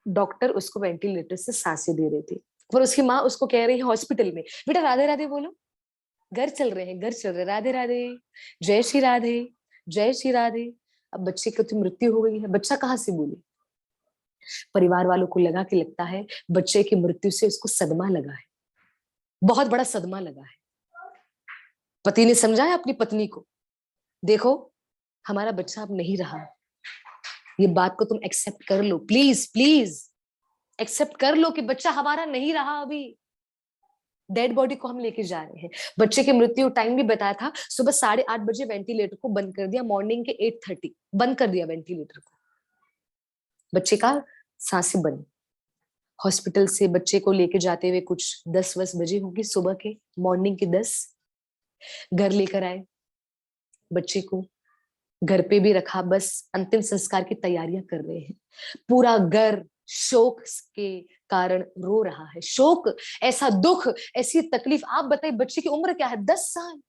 डॉक्टर उसको वेंटिलेटर से सांसें दे रहे थे। पर उसकी माँ उसको कह रही है हॉस्पिटल में, बेटा राधे राधे बोलो, घर चल रहे हैं, घर चल रहे, राधे राधे, जय श्री राधे, जय श्री राधे। अब बच्चे की तो मृत्यु हो गई है, बच्चा कहाँ से बोले? परिवार वालों को लगा कि लगता है बच्चे की मृत्यु से उसको सदमा लगा है, बहुत बड़ा सदमा लगा है। पति ने समझाया अपनी पत्नी को, देखो हमारा बच्चा अब नहीं रहा, ये बात को तुम एक्सेप्ट कर लो, प्लीज प्लीज एक्सेप्ट कर लो कि बच्चा हमारा नहीं रहा, अभी डेड बॉडी को हम लेके जा रहे हैं। बच्चे की मृत्यु टाइम भी बताया था, सुबह 8:30 बजे वेंटिलेटर को बंद कर दिया, मॉर्निंग के 8:30 बंद कर दिया वेंटिलेटर को, बच्चे का सांसें बंद। हॉस्पिटल से बच्चे को लेके जाते हुए कुछ 10-10 बजे होगी, सुबह के, मॉर्निंग के 10। घर लेकर आए बच्चे को, घर पे भी रखा, बस अंतिम संस्कार की तैयारियां कर रहे हैं। पूरा घर शोक के कारण रो रहा है। शोक, ऐसा दुख, ऐसी तकलीफ। आप बताइए बच्चे की उम्र क्या है? 10 साल।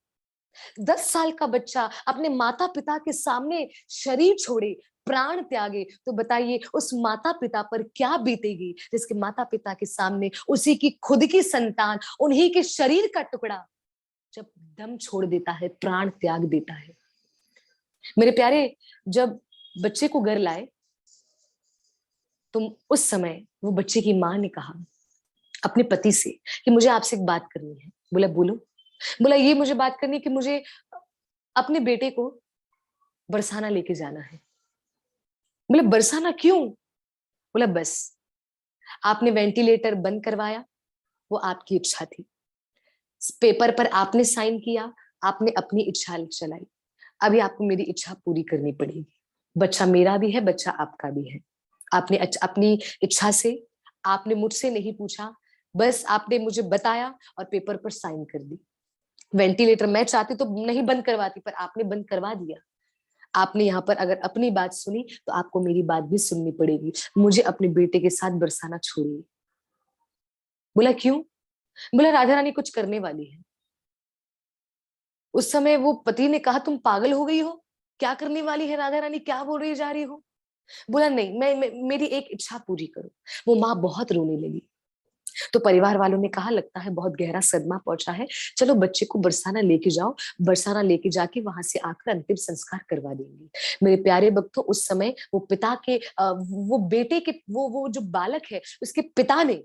10 साल का बच्चा अपने माता पिता के सामने शरीर छोड़े, प्राण त्यागे, तो बताइए उस माता पिता पर क्या बीतेगी जिसके माता पिता के सामने उसी की खुद की संतान, उन्हीं के शरीर का टुकड़ा जब दम छोड़ देता है, प्राण त्याग देता है। मेरे प्यारे, जब बच्चे को घर लाए तो उस समय वो बच्चे की मां ने कहा अपने पति से कि मुझे आपसे एक बात करनी है। बोला बोलो। बोला ये मुझे बात करनी है कि मुझे अपने बेटे को बरसाना लेके जाना है। बोले बरसाना क्यों? बोला बस, आपने वेंटिलेटर बंद करवाया, वो आपकी इच्छा थी। पेपर पर आपने साइन किया, आपने अपनी इच्छा चलाई। अभी आपको मेरी इच्छा पूरी करनी पड़ेगी। बच्चा मेरा भी है, बच्चा आपका भी है। आपने अपनी इच्छा से, आपने मुझसे नहीं पूछा, बस आपने मुझे बताया और पेपर पर साइन कर दी। वेंटिलेटर मैं चाहती तो नहीं बंद करवाती, पर आपने बंद करवा दिया। आपने यहाँ पर अगर अपनी बात सुनी तो आपको मेरी बात भी सुननी पड़ेगी। मुझे अपने बेटे के साथ बरसाना छोड़िए। बोला क्यों? बोला राधा रानी कुछ करने वाली है। उस समय वो पति ने कहा तुम पागल हो गई हो, क्या करने वाली है राधा रानी, क्या बोल रही जा रही हो? बोला नहीं, मेरी एक इच्छा पूरी करो। वो माँ बहुत रोने लगी। तो परिवार वालों ने कहा लगता है बहुत गहरा सदमा पहुंचा है, चलो बच्चे को बरसाना लेके जाओ, बरसाना लेके जाके वहां से आकर अंतिम संस्कार करवा देंगे। मेरे प्यारे भक्तों, उस समय वो पिता के वो बेटे के वो जो बालक है उसके पिता ने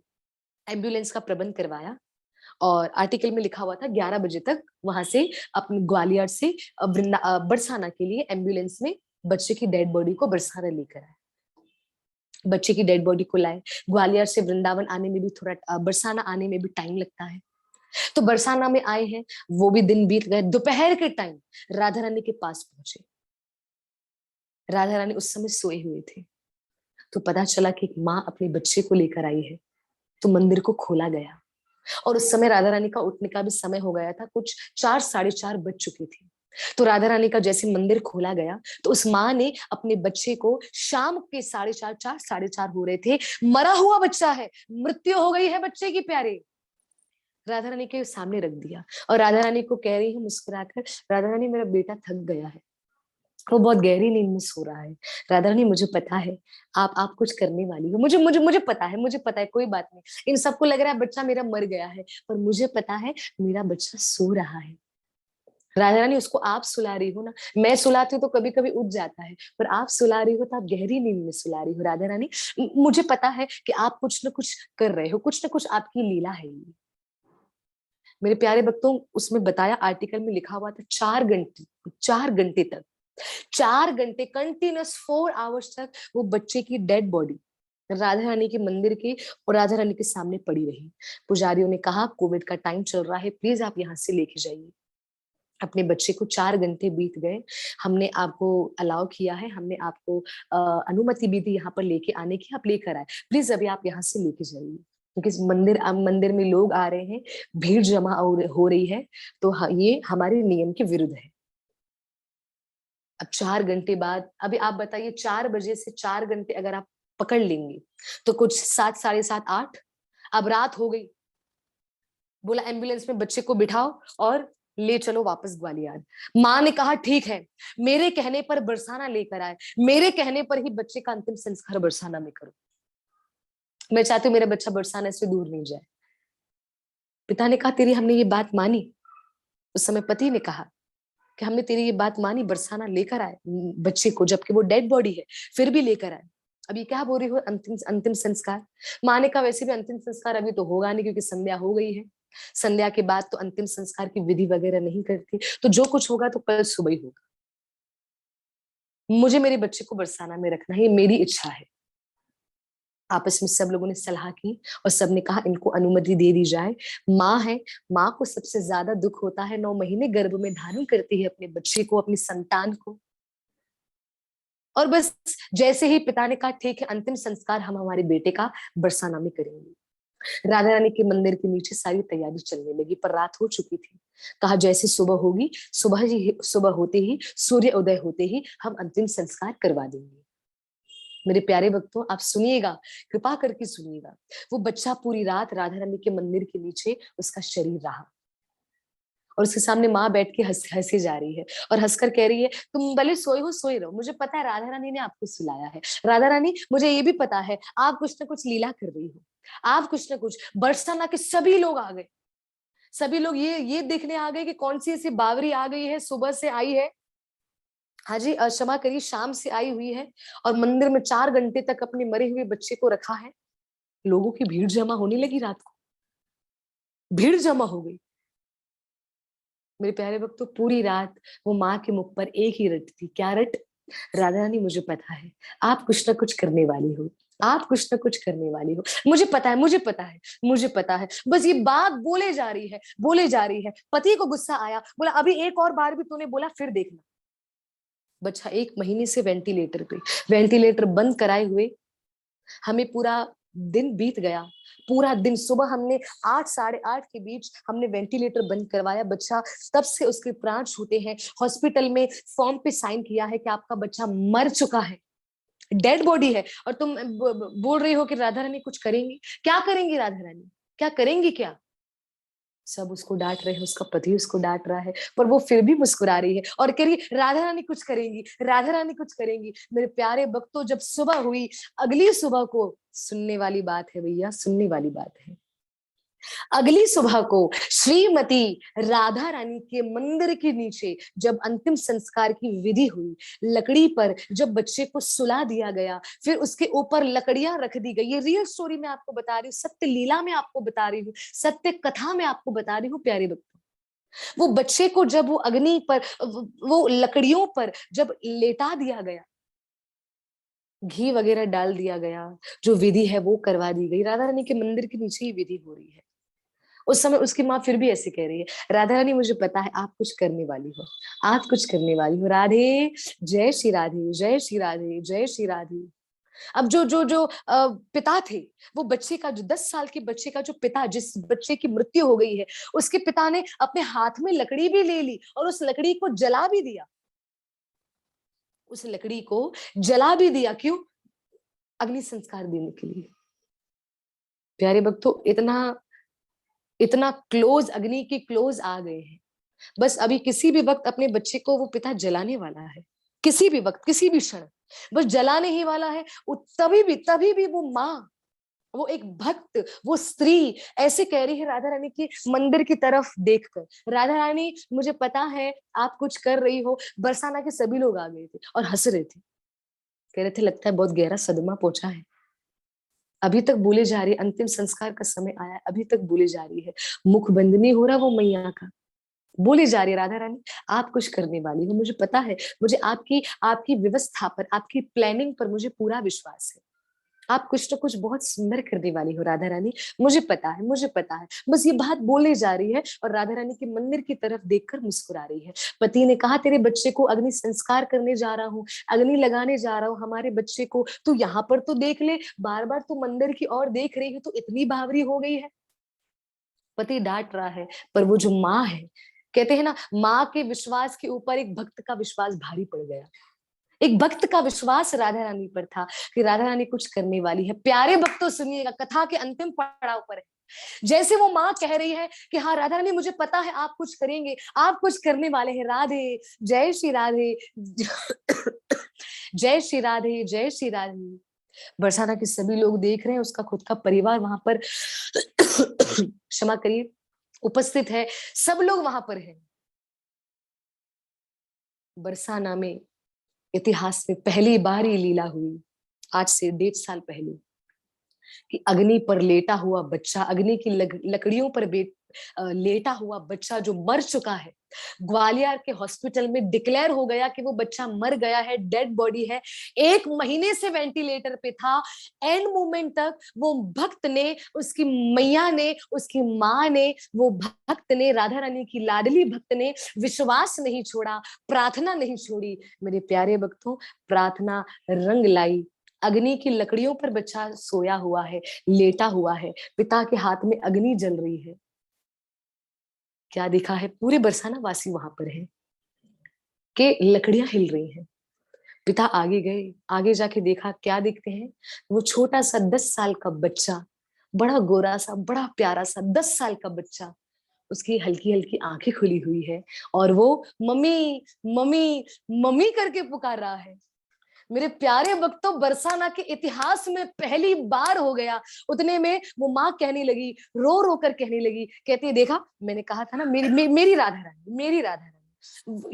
एम्बुलेंस का प्रबंध करवाया। और आर्टिकल में लिखा हुआ था 11 बजे तक वहां से अपने ग्वालियर से बरसाना के लिए एम्बुलेंस में बच्चे की डेड बॉडी को बरसाना लेकर आए। बच्चे की डेड बॉडी को लाए। ग्वालियर से वृंदावन आने में भी थोड़ा बरसाना आने में भी टाइम लगता है। तो बरसाना में आए हैं, वो भी दिन बीत गए। दोपहर के टाइम राधा रानी के पास पहुंचे। राधा रानी उस समय सोए हुए थे। तो पता चला कि एक माँ अपने बच्चे को लेकर आई है। तो मंदिर को खोला गया और उस समय राधा रानी का उठने का भी समय हो गया था, कुछ 4, 4:30 बज चुके थे। तो राधा रानी का जैसे मंदिर खोला गया तो उस माँ ने अपने बच्चे को, शाम के 4:30, 4, 4:30 हो रहे थे, मरा हुआ बच्चा है, मृत्यु हो गई है बच्चे की प्यारे, राधा रानी के सामने रख दिया। और राधा रानी को कह रही है मुस्कुराकर, राधा रानी मेरा बेटा थक गया है, वो बहुत गहरी नींद में सो रहा है। राधा रानी मुझे पता है आप कुछ करने वाली हो, मुझे मुझे मुझे पता है, मुझे पता है, कोई बात नहीं। इन सबको लग रहा है बच्चा मेरा मर गया है, पर मुझे पता है मेरा बच्चा सो रहा है। राधा रानी उसको आप सुला रही हो ना, मैं सुलाती हूँ तो कभी कभी उठ जाता है, पर आप सुला रही हो तो आप गहरी नींद में सुला रही हो। राधा रानी, मुझे पता है कि आप कुछ ना कुछ कर रहे हो, कुछ ना कुछ आपकी लीला है ये। मेरे प्यारे भक्तों, उसमें बताया, आर्टिकल में लिखा हुआ था 4 घंटे, 4 घंटे तक, 4 घंटे कंटिन्यूस 4 आवर्स तक वो बच्चे की डेड बॉडी राधा रानी के मंदिर के और राधा रानी के सामने पड़ी रही। पुजारियों ने कहा कोविड का टाइम चल रहा है, प्लीज आप यहाँ से लेके जाइए अपने बच्चे को। 4 घंटे बीत गए, हमने आपको अलाउ किया है, हमने आपको अनुमति भी दी यहाँ पर लेके आने की, आप लेकर आए, प्लीज अभी आप यहाँ से लेके जाइए, क्योंकि मंदिर में लोग आ रहे हैं, भीड़ जमा हो रही है, तो ये हमारे नियम के विरुद्ध है। अब 4 घंटे बाद, अभी आप बताइए 4 बजे से 4 घंटे अगर आप पकड़ लेंगे तो कुछ 7, 7:30, 8, अब रात हो गई। बोला एम्बुलेंस में बच्चे को बिठाओ और ले चलो वापस ग्वालियर। माँ ने कहा ठीक है, मेरे कहने पर बरसाना लेकर आए, मेरे कहने पर ही बच्चे का अंतिम संस्कार बरसाना में करो। मैं चाहती हूँ मेरा बच्चा बरसाने से दूर नहीं जाए। पिता ने कहा तेरी हमने ये बात मानी। उस समय पति ने कहा कि हमने तेरी ये बात मानी, बरसाना लेकर आए बच्चे को, जबकि वो डेड बॉडी है, फिर भी लेकर आए। अभी क्या बोल रही हो, अंतिम अंतिम संस्कार? माँ ने कहा वैसे भी अंतिम संस्कार अभी तो होगा नहीं, क्योंकि संध्या हो गई है, संध्या के बाद तो अंतिम संस्कार की विधि वगैरह नहीं करती, तो जो कुछ होगा तो कल सुबह ही होगा। मुझे मेरे बच्चे को बरसाना में रखना है, ये मेरी इच्छा है। आपस में सब लोगों ने सलाह की और सबने कहा इनको अनुमति दे दी जाए। माँ है, माँ को सबसे ज्यादा दुख होता है, 9 महीने गर्भ में धारण करती है अपने बच्चे को, अपनी संतान को। और बस जैसे ही पिता ने कहा ठीक है अंतिम संस्कार हम हमारे बेटे का बरसाना में करेंगे, राधा रानी के मंदिर के नीचे सारी तैयारी चलने लगी, पर रात हो चुकी थी। कहा जैसे सुबह होगी, सुबह होते ही, सूर्य उदय होते ही हम अंतिम संस्कार करवा देंगे। मेरे प्यारे भक्तों, आप सुनिएगा, कृपा करके सुनिएगा। वो बच्चा पूरी रात राधा रानी के मंदिर के नीचे उसका शरीर रहा और उसके सामने माँ बैठ के हंसी जा रही है और हंसकर कह रही है, तुम भले सोए हो सोए रहो, मुझे पता है राधा रानी ने आपको सुलाया है। राधा रानी, मुझे ये भी पता है आप कुछ ना कुछ लीला कर रही हो, आप कुछ ना कुछ। बरसाना के सभी लोग आ गए, सभी लोग ये देखने आ गए कि कौन सी ऐसी बावरी आ गई है, सुबह से आई है, हाँ जी, क्षमा करिए, शाम से आई हुई है और मंदिर में 4 घंटे तक अपने मरे हुए बच्चे को रखा है। लोगों की भीड़ जमा होने लगी, रात को भीड़ जमा हो गई। मेरे प्यारे भक्तों, पूरी रात वो माँ के मुख पर एक ही रट थी। क्या रट? राधा रानी, मुझे पता है आप कुछ ना कुछ करने वाली हो, आप कुछ ना कुछ करने वाली हो, मुझे पता है, मुझे पता है, मुझे पता है। बस ये बात बोले जा रही है, बोले जा रही है। पति को गुस्सा आया, बोला अभी एक और बार भी तूने बोला फिर देखना। बच्चा 1 महीने से वेंटिलेटर पे, वेंटिलेटर बंद कराए हुए हमें पूरा दिन बीत गया। पूरा दिन, सुबह हमने 8 8:30 के बीच हमने वेंटिलेटर बंद करवाया। बच्चा, तब से उसके प्राण छूटे हैं। हॉस्पिटल में फॉर्म पे साइन किया है कि आपका बच्चा मर चुका है, डेड बॉडी है। और तुम बोल रही हो कि राधा रानी कुछ करेंगी। क्या करेंगी राधा रानी? क्या करेंगी? क्या? सब उसको डांट रहे हैं, उसका पति उसको डांट रहा है, पर वो फिर भी मुस्कुरा रही है और कह रही है राधा रानी कुछ करेंगी, राधा रानी कुछ करेंगी। मेरे प्यारे भक्तों, जब सुबह हुई, अगली सुबह को सुनने वाली बात है भैया, सुनने वाली बात है। अगली सुबह को श्रीमती राधा रानी के मंदिर के नीचे जब अंतिम संस्कार की विधि हुई, लकड़ी पर जब बच्चे को सुला दिया गया, फिर उसके ऊपर लकड़ियां रख दी गई। ये रियल स्टोरी मैं आपको बता रही हूँ, सत्य लीला में आपको बता रही हूँ, सत्य कथा में आपको बता रही हूँ प्यारे भक्तों। वो बच्चे को जब वो अग्नि पर, वो लकड़ियों पर जब लेटा दिया गया, घी वगैरह डाल दिया गया, जो विधि है वो करवा दी गई। राधा रानी के मंदिर के नीचे ही विधि हो रही है। उस समय उसकी माँ फिर भी ऐसे कह रही है, राधा रानी मुझे पता है आप कुछ करने वाली हो, आप कुछ करने वाली हो। राधे, जय श्री राधे, जय श्री राधे, जय श्री राधे। अब जो जो जो पिता थे, वो बच्चे का, जो 10 साल के बच्चे का जो पिता, जिस बच्चे की मृत्यु हो गई है, उसके पिता ने अपने हाथ में लकड़ी भी ले ली और उस लकड़ी को जला भी दिया। उस लकड़ी को जला भी दिया, क्यों? अग्नि संस्कार देने के लिए। प्यारे भक्तों, इतना इतना क्लोज, अग्नि के क्लोज आ गए हैं। बस अभी किसी भी वक्त अपने बच्चे को वो पिता जलाने वाला है, किसी भी वक्त, किसी भी क्षण बस जलाने ही वाला है। तभी भी वो माँ, वो एक भक्त, वो स्त्री ऐसे कह रही है राधा रानी की मंदिर की तरफ देखकर, राधा रानी मुझे पता है आप कुछ कर रही हो। बरसाना के सभी लोग आ गए थे और हंस रहे थे, कह रहे थे लगता है बहुत गहरा सदमा पहुंचा है। अभी तक बोले जा रही है, अंतिम संस्कार का समय आया है, अभी तक बोले जा रही है, मुख बंद नहीं हो रहा वो मैया का। बोली जा रही है राधा रानी आप कुछ करने वाली हो, मुझे पता है, मुझे आपकी आपकी व्यवस्था पर, आपकी प्लानिंग पर मुझे पूरा विश्वास है। आप कुछ ना कुछ बहुत सुंदर करने वाली हो राधा रानी, मुझे पता है, मुझे पता है। बस ये बात बोले जा रही है और राधा रानी के मंदिर की तरफ देखकर मुस्कुरा रही है। पति ने कहा तेरे बच्चे को अग्नि संस्कार करने जा रहा हूँ, अग्नि लगाने जा रहा हूँ हमारे बच्चे को, तू यहाँ पर तो देख ले, बार बार तू मंदिर की ओर देख रही है तो इतनी बावरी हो गई है। पति डांट रहा है, पर वो जो माँ है, कहते हैं ना, माँ के विश्वास के ऊपर एक भक्त का विश्वास भारी पड़ गया। एक भक्त का विश्वास राधा रानी पर था कि राधा रानी कुछ करने वाली है। प्यारे भक्तों सुनिएगा, कथा के अंतिम पड़ाव पर है। जैसे वो माँ कह रही है कि हाँ राधा रानी मुझे पता है आप कुछ करेंगे, आप कुछ करने वाले हैं। राधे, जय श्री राधे, जय श्री राधे, जय श्री राधे। बरसाना के सभी लोग देख रहे हैं, उसका खुद का परिवार वहां पर क्षमा करिए, उपस्थित है, सब लोग वहां पर हैं। बरसाना में इतिहास में पहली बार ये लीला हुई, आज से 1.5 साल पहले, कि अग्नि पर लेटा हुआ बच्चा, अग्नि की लकड़ियों पर लेटा हुआ बच्चा जो मर चुका है, ग्वालियर के हॉस्पिटल में डिक्लेयर हो गया कि वो बच्चा मर गया है, डेड बॉडी है, 1 महीने से वेंटिलेटर पे था। एंड मोमेंट तक वो भक्त ने, उसकी मैया ने, उसकी माँ ने, वो भक्त ने, राधा रानी की लाडली भक्त ने विश्वास नहीं छोड़ा, प्रार्थना नहीं छोड़ी। मेरे प्यारे भक्तों, प्रार्थना रंग लाई। अग्नि की लकड़ियों पर बच्चा सोया हुआ है, लेटा हुआ है, पिता के हाथ में अग्नि जल रही है। क्या दिखा है? पूरे बरसाना वासी वहां पर है कि लकड़ियां हिल रही हैं, पिता आगे गए, आगे जाके देखा, क्या देखते हैं? वो छोटा सा 10 साल का बच्चा, बड़ा गोरा सा, बड़ा प्यारा सा 10 साल का बच्चा, उसकी हल्की हल्की आंखें खुली हुई है और वो मम्मी मम्मी मम्मी करके पुकार रहा है। मेरे प्यारे भक्तों, बरसाना के इतिहास में पहली बार हो गया। उतने में वो माँ कहने लगी, रो रो कर कहने लगी, कहती है, देखा मैंने कहा था ना, मेरी राधा रानी, मेरी राधा रानी,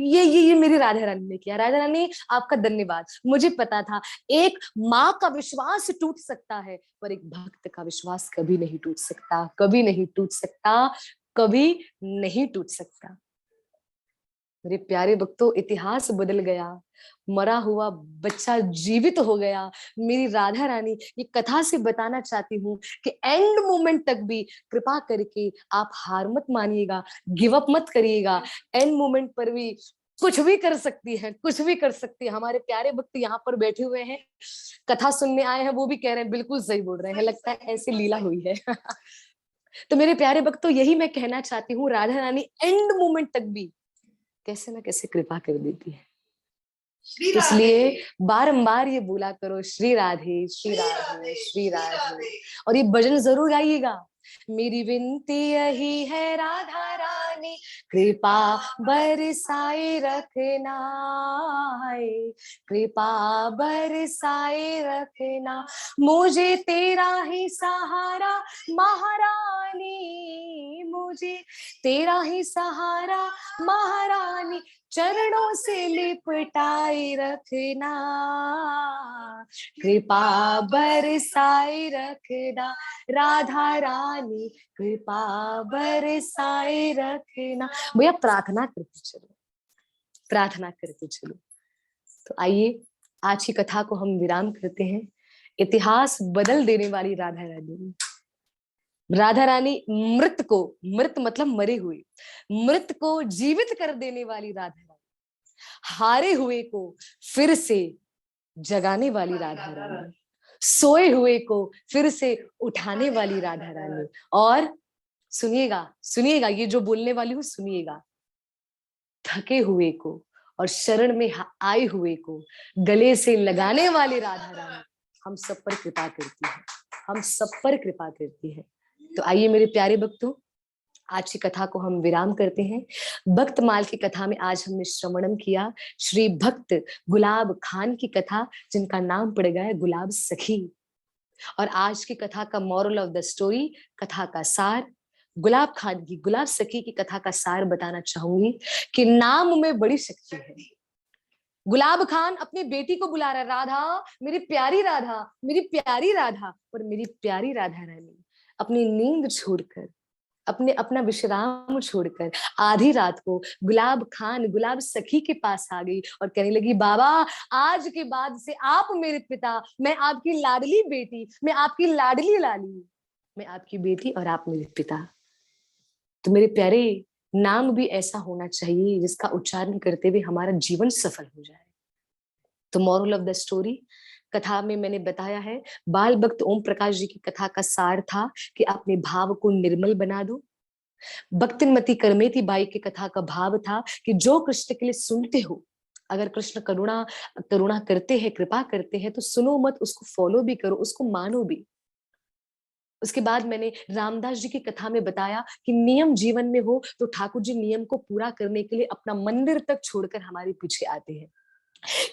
ये मेरी राधा रानी ने किया। राधा रानी आपका धन्यवाद। मुझे पता था एक माँ का विश्वास टूट सकता है, पर एक भक्त का विश्वास कभी नहीं टूट सकता, कभी नहीं टूट सकता, कभी नहीं टूट सकता। मेरे प्यारे भक्तों, इतिहास बदल गया, मरा हुआ बच्चा जीवित हो गया। मेरी राधा रानी, ये कथा से बताना चाहती हूँ कि एंड मोमेंट तक भी कृपा करके आप हार मत मानिएगा, गिव अप मत करिएगा। एंड मोमेंट पर भी कुछ भी कर सकती है, कुछ भी कर सकती है। हमारे प्यारे भक्त यहाँ पर बैठे हुए हैं, कथा सुनने आए हैं, वो भी कह रहे हैं बिल्कुल सही बोल रहे हैं, लगता है ऐसी लीला हुई है। तो मेरे प्यारे भक्तों, यही मैं कहना चाहती हूँ, राधा रानी एंड मोमेंट तक भी कैसे ना कैसे कृपा कर देती है। इसलिए बारंबार ये बोला करो, श्री राधे श्री राधे श्री राधे, और ये भजन जरूर गाइएगा। मेरी विनती यही है राधा रानी, कृपा बरसाए रखना है, कृपा बरसाए रखना, मुझे तेरा ही सहारा महारानी, मुझे तेरा ही सहारा महारानी, चरणों से लिपटाए रखना, कृपा बरसाए रखना, राधा रानी कृपा बरसाए रखना। भैया प्रार्थना करते चलो, प्रार्थना करते चलो। तो आइए आज की कथा को हम विराम करते हैं। इतिहास बदल देने वाली राधा रानी, राधा रानी मृत को, मृत मतलब मरे हुए, मृत को जीवित कर देने वाली राधा रानी, हारे हुए को फिर से जगाने वाली राधा रानी, सोए हुए को फिर से उठाने वाली राधा रानी। और सुनिएगा, सुनिएगा, ये जो बोलने वाली हूँ सुनिएगा, थके हुए को और शरण में आए हुए को गले से लगाने वाली राधा रानी हम सब पर कृपा करती है, हम सब पर कृपा करती है। तो आइए मेरे प्यारे भक्तों, आज की कथा को हम विराम करते हैं। भक्त माल की कथा में आज हमने श्रवणम किया श्री भक्त गुलाब खान की कथा, जिनका नाम पड़ गया है गुलाब सखी। और आज की कथा का मॉरल ऑफ द स्टोरी, कथा का सार, गुलाब खान की, गुलाब सखी की कथा का सार बताना चाहूंगी कि नाम में बड़ी शक्ति है। गुलाब खान अपनी बेटी को बुला रहा है, राधा मेरी प्यारी राधा, मेरी प्यारी राधा, पर मेरी प्यारी राधा रानी अपनी नींद छोड़कर, अपने अपना विश्राम छोड़कर आधी रात को गुलाब खान गुलाब सखी के पास आ गई और कहने लगी, बाबा आज के बाद से आप मेरे पिता, मैं आपकी लाडली बेटी, मैं आपकी लाडली लाली, मैं आपकी बेटी और आप मेरे पिता। तो मेरे प्यारे, नाम भी ऐसा होना चाहिए जिसका उच्चारण करते हुए हमारा जीवन सफल हो जाए। तो मॉरल ऑफ द स्टोरी, कथा में मैंने बताया है, बाल भक्त ओम प्रकाश जी की कथा का सार था कि अपने भाव को निर्मल बना दो। भक्तिमती करमेती बाई की कथा का भाव था कि जो कृष्ण के लिए सुनते हो, अगर कृष्ण करुणा करुणा करते हैं, कृपा करते हैं, तो सुनो मत, उसको फॉलो भी करो, उसको मानो भी। उसके बाद मैंने रामदास जी की कथा में बताया कि नियम जीवन में हो तो ठाकुर जी नियम को पूरा करने के लिए अपना मंदिर तक छोड़कर हमारे पीछे आते हैं।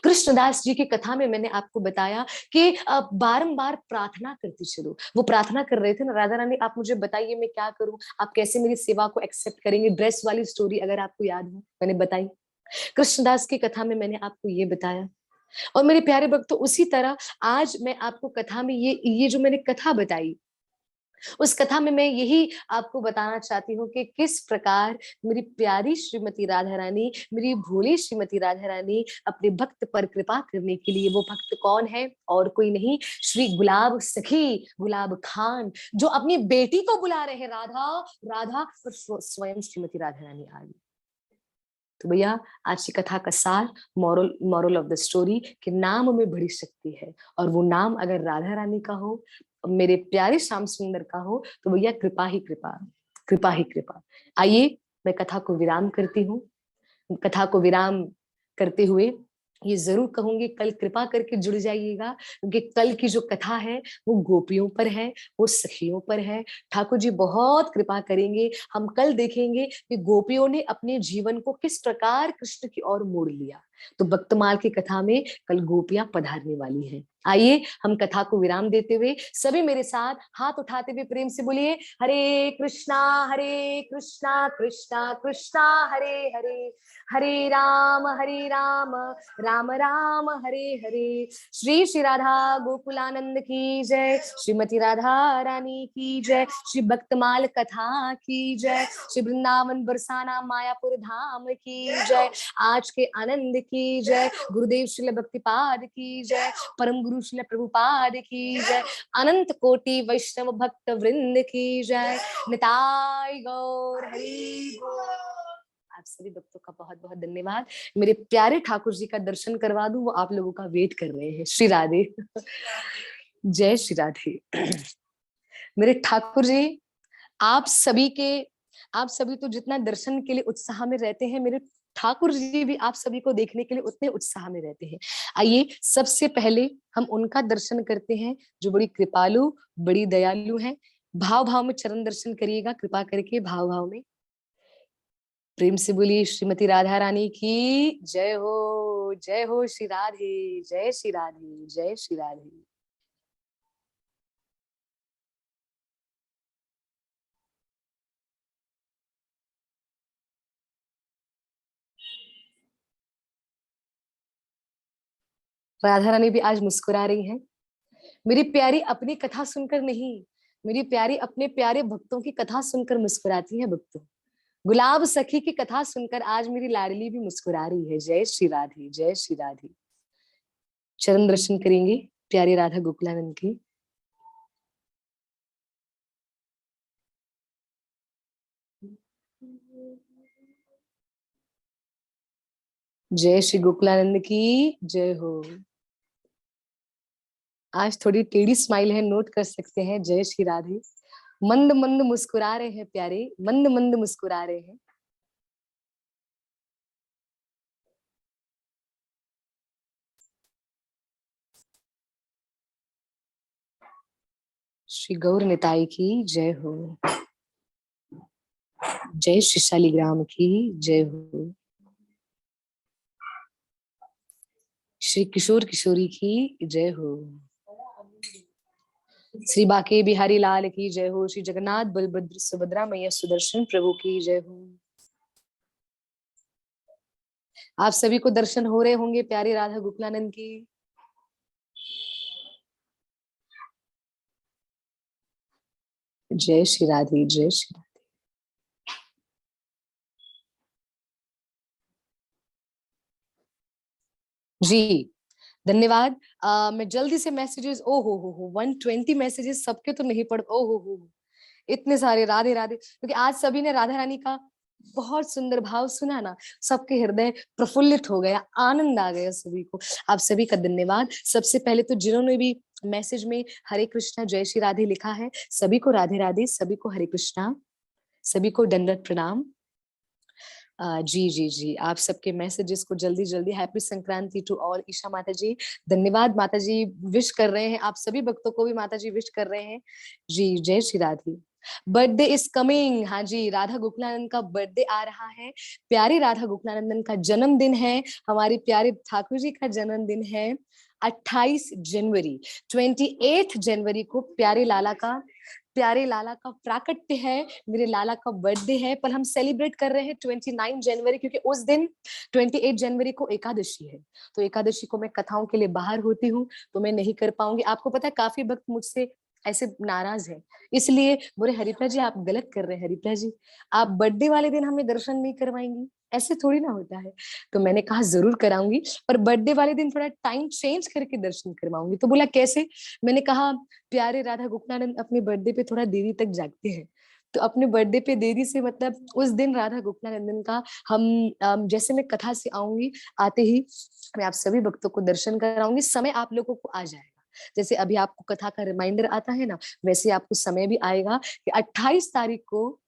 कृष्णदास जी की कथा में मैंने आपको बताया कि बारंबार प्रार्थना करती चलो। वो प्रार्थना कर रहे थे ना, राधा रानी आप मुझे बताइए मैं क्या करूं, आप कैसे मेरी सेवा को एक्सेप्ट करेंगे। ड्रेस वाली स्टोरी अगर आपको याद हो मैंने बताई, कृष्णदास की कथा में मैंने आपको ये बताया। और मेरे प्यारे भक्तों, उसी तरह आज मैं आपको कथा में ये जो मैंने कथा बताई, उस कथा में मैं यही आपको बताना चाहती हूँ कि किस प्रकार मेरी प्यारी श्रीमती राधा रानी, मेरी भोली श्रीमती राधा रानी अपने भक्त पर कृपा करने के लिए, वो भक्त कौन है और कोई नहीं, श्री गुलाब सखी गुलाब खान, जो अपनी बेटी को बुला रहे हैं राधा राधा, पर स्वयं श्रीमती राधा रानी आ गई। तो भैया आज की कथा का सार, मॉरल ऑफ द स्टोरी, कि नाम में बड़ी शक्ति है, और वो नाम अगर राधा रानी का हो, मेरे प्यारे श्याम सुंदर का हो, तो भैया कृपा ही कृपा, कृपा ही कृपा। आइए मैं कथा को विराम करती हूँ। कथा को विराम करते हुए ये जरूर कहूंगी कल कृपा करके जुड़ जाइएगा, क्योंकि कल की जो कथा है वो गोपियों पर है, वो सखियों पर है। ठाकुर जी बहुत कृपा करेंगे। हम कल देखेंगे कि गोपियों ने अपने जीवन को किस प्रकार कृष्ण की ओर मोड़ लिया। तो भक्तमाल की कथा में कल गोपियां पधारने वाली हैं। आइए हम कथा को विराम देते हुए सभी मेरे साथ हाथ उठाते हुए प्रेम से बोलिए हरे कृष्णा कृष्णा कृष्णा हरे हरे, हरे राम राम राम हरे हरे। श्री श्री राधा गोकुलानंद की जय, श्रीमती राधा रानी की जय, श्री भक्तमाल कथा की जय, श्री वृंदावन बरसाना मायापुर धाम की जय, आज के आनंद की जय, गुरुदेव श्रील भक्तिपाद की जय, परम गुरु श्रील प्रभुपाद की जय, अनंत कोटि वैष्णव भक्त वृंद की जय, निताय गौर हरि बोल। आप सभी भक्तों का बहुत बहुत धन्यवाद। मेरे प्यारे ठाकुर जी का दर्शन करवा दूं, वो आप लोगों का वेट कर रहे हैं। श्री राधे, जय श्री राधे। मेरे ठाकुर जी, आप सभी के, आप सभी तो जितना दर्शन के लिए उत्साह में रहते हैं, मेरे ठाकुर जी भी आप सभी को देखने के लिए उतने उत्साह में रहते हैं। आइए सबसे पहले हम उनका दर्शन करते हैं जो बड़ी कृपालु, बड़ी दयालु हैं। भाव भाव में चरण दर्शन करिएगा कृपा करके, भाव भाव में प्रेम से बोलिए श्रीमती राधा रानी की जय हो श्री राधे, जय श्री राधे, जय श्री राधे। राधा रानी भी आज मुस्कुरा रही हैं। मेरी प्यारी अपनी कथा सुनकर नहीं, मेरी प्यारी अपने प्यारे भक्तों की कथा सुनकर मुस्कुराती है भक्तों। गुलाब सखी की कथा सुनकर आज मेरी लाडली भी मुस्कुरा रही है। जय श्री राधे, जय श्री राधे। चरण दर्शन करेंगे प्यारे राधा गोकुलानंद के। जय श्री गोकुलानंद की जय हो। आज थोड़ी टेढ़ी स्माइल है, नोट कर सकते हैं। जय श्री राधे। मंद मंद मुस्कुरा रहे हैं प्यारे, मंद मंद मुस्कुरा रहे हैं। श्री गौर निताई की जय हो। जय श्री शालिग्राम की जय हो। श्री किशोर किशोरी की जय हो। श्री बाके बिहारी लाल की जय हो। श्री जगन्नाथ बलभद्र सुभद्रा मैया सुदर्शन प्रभु की जय हो। आप सभी को दर्शन हो रहे होंगे प्यारे राधा गोकुलानंद की। जय श्री राधे, जय श्री राधे। जी धन्यवाद। मैं जल्दी से मैसेजेस, ओ हो 120 मैसेजेस सबके तो नहीं पढ़, ओ हो इतने सारे। राधे राधे, क्योंकि आज सभी ने राधा रानी का बहुत सुंदर भाव सुना ना, सबके हृदय प्रफुल्लित हो गया, आनंद आ गया सभी को। आप सभी का धन्यवाद। सबसे पहले तो जिन्होंने भी मैसेज में हरे कृष्णा जय श्री राधे लिखा है, सभी को राधे राधे, सभी को हरे कृष्णा, सभी को दंडवत प्रणाम। जी जी जी, आप सबके मैसेजेस को जल्दी जल्दी happy Sankranti to all. Isha Mata ji धन्यवाद, माता जी विश कर रहे हैं, आप सभी भक्तों को भी माता जी विश कर रहे हैं। जी जय Shri Radhe. Birthday is coming, हाँ जी, राधा गोकुलानंद का बर्थडे आ रहा है। प्यारे राधा गोकुलानंदन का जन्मदिन है, हमारे प्यारे ठाकुर जी का जन्मदिन है 28 जनवरी। 28 जनवरी को प्यारे लाला का प्राकट्य है, मेरे लाला का बर्थडे है। पर हम सेलिब्रेट कर रहे हैं 29 जनवरी, क्योंकि उस दिन 28 जनवरी को एकादशी है। तो एकादशी को मैं कथाओं के लिए बाहर होती हूँ, तो मैं नहीं कर पाऊंगी। आपको पता है काफी भक्त मुझसे ऐसे नाराज है, इसलिए बोले हरिप्रिया जी आप गलत कर रहे हैं, हरिप्रिया जी आप बर्थडे वाले दिन हमें दर्शन नहीं करवाएंगी, ऐसे थोड़ी ना होता है। तो मैंने कहा जरूर कराऊंगी, पर बर्थडे वाले दिन थोड़ा टाइम चेंज करके दर्शन करवाऊंगी। तो बोला कैसे? मैंने कहा प्यारे राधा गोकुलानंद अपने बर्थडे पे थोड़ा देरी तक जागते हैं, तो अपने बर्थडे पे देरी से मतलब उस दिन राधा गोकुलानंदन का हम जैसे मैं कथा से आऊंगी, आते ही मैं आप सभी भक्तों को दर्शन कराऊंगी। समय आप लोगों को आ जाएगा, जैसे अभी आपको कथा का रिमाइंडर आता है ना, वैसे आपको समय भी आएगा कि 28 तारीख को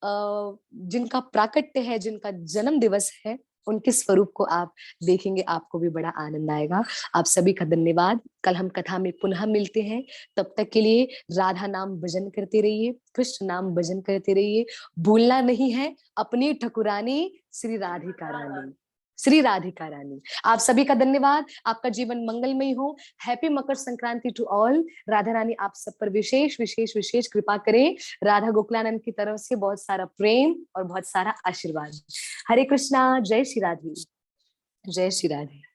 जिनका प्राकट्य है, जिनका जन्म दिवस है, उनके स्वरूप को आप देखेंगे, आपको भी बड़ा आनंद आएगा। आप सभी का धन्यवाद। कल हम कथा में पुनः मिलते हैं। तब तक के लिए राधा नाम भजन करते रहिए, कृष्ण नाम भजन करते रहिए। भूलना नहीं है अपनी ठकुरानी श्री राधिका रानी, श्री राधिका रानी। आप सभी का धन्यवाद। आपका जीवन मंगलमय हो। Happy Makar Sankranti to all. Radha Rani आप सब पर विशेष विशेष विशेष कृपा करें। राधा गोकुलानंद की तरफ से बहुत सारा प्रेम और बहुत सारा आशीर्वाद। हरे कृष्णा। जय श्री राधे, जय श्री राधे।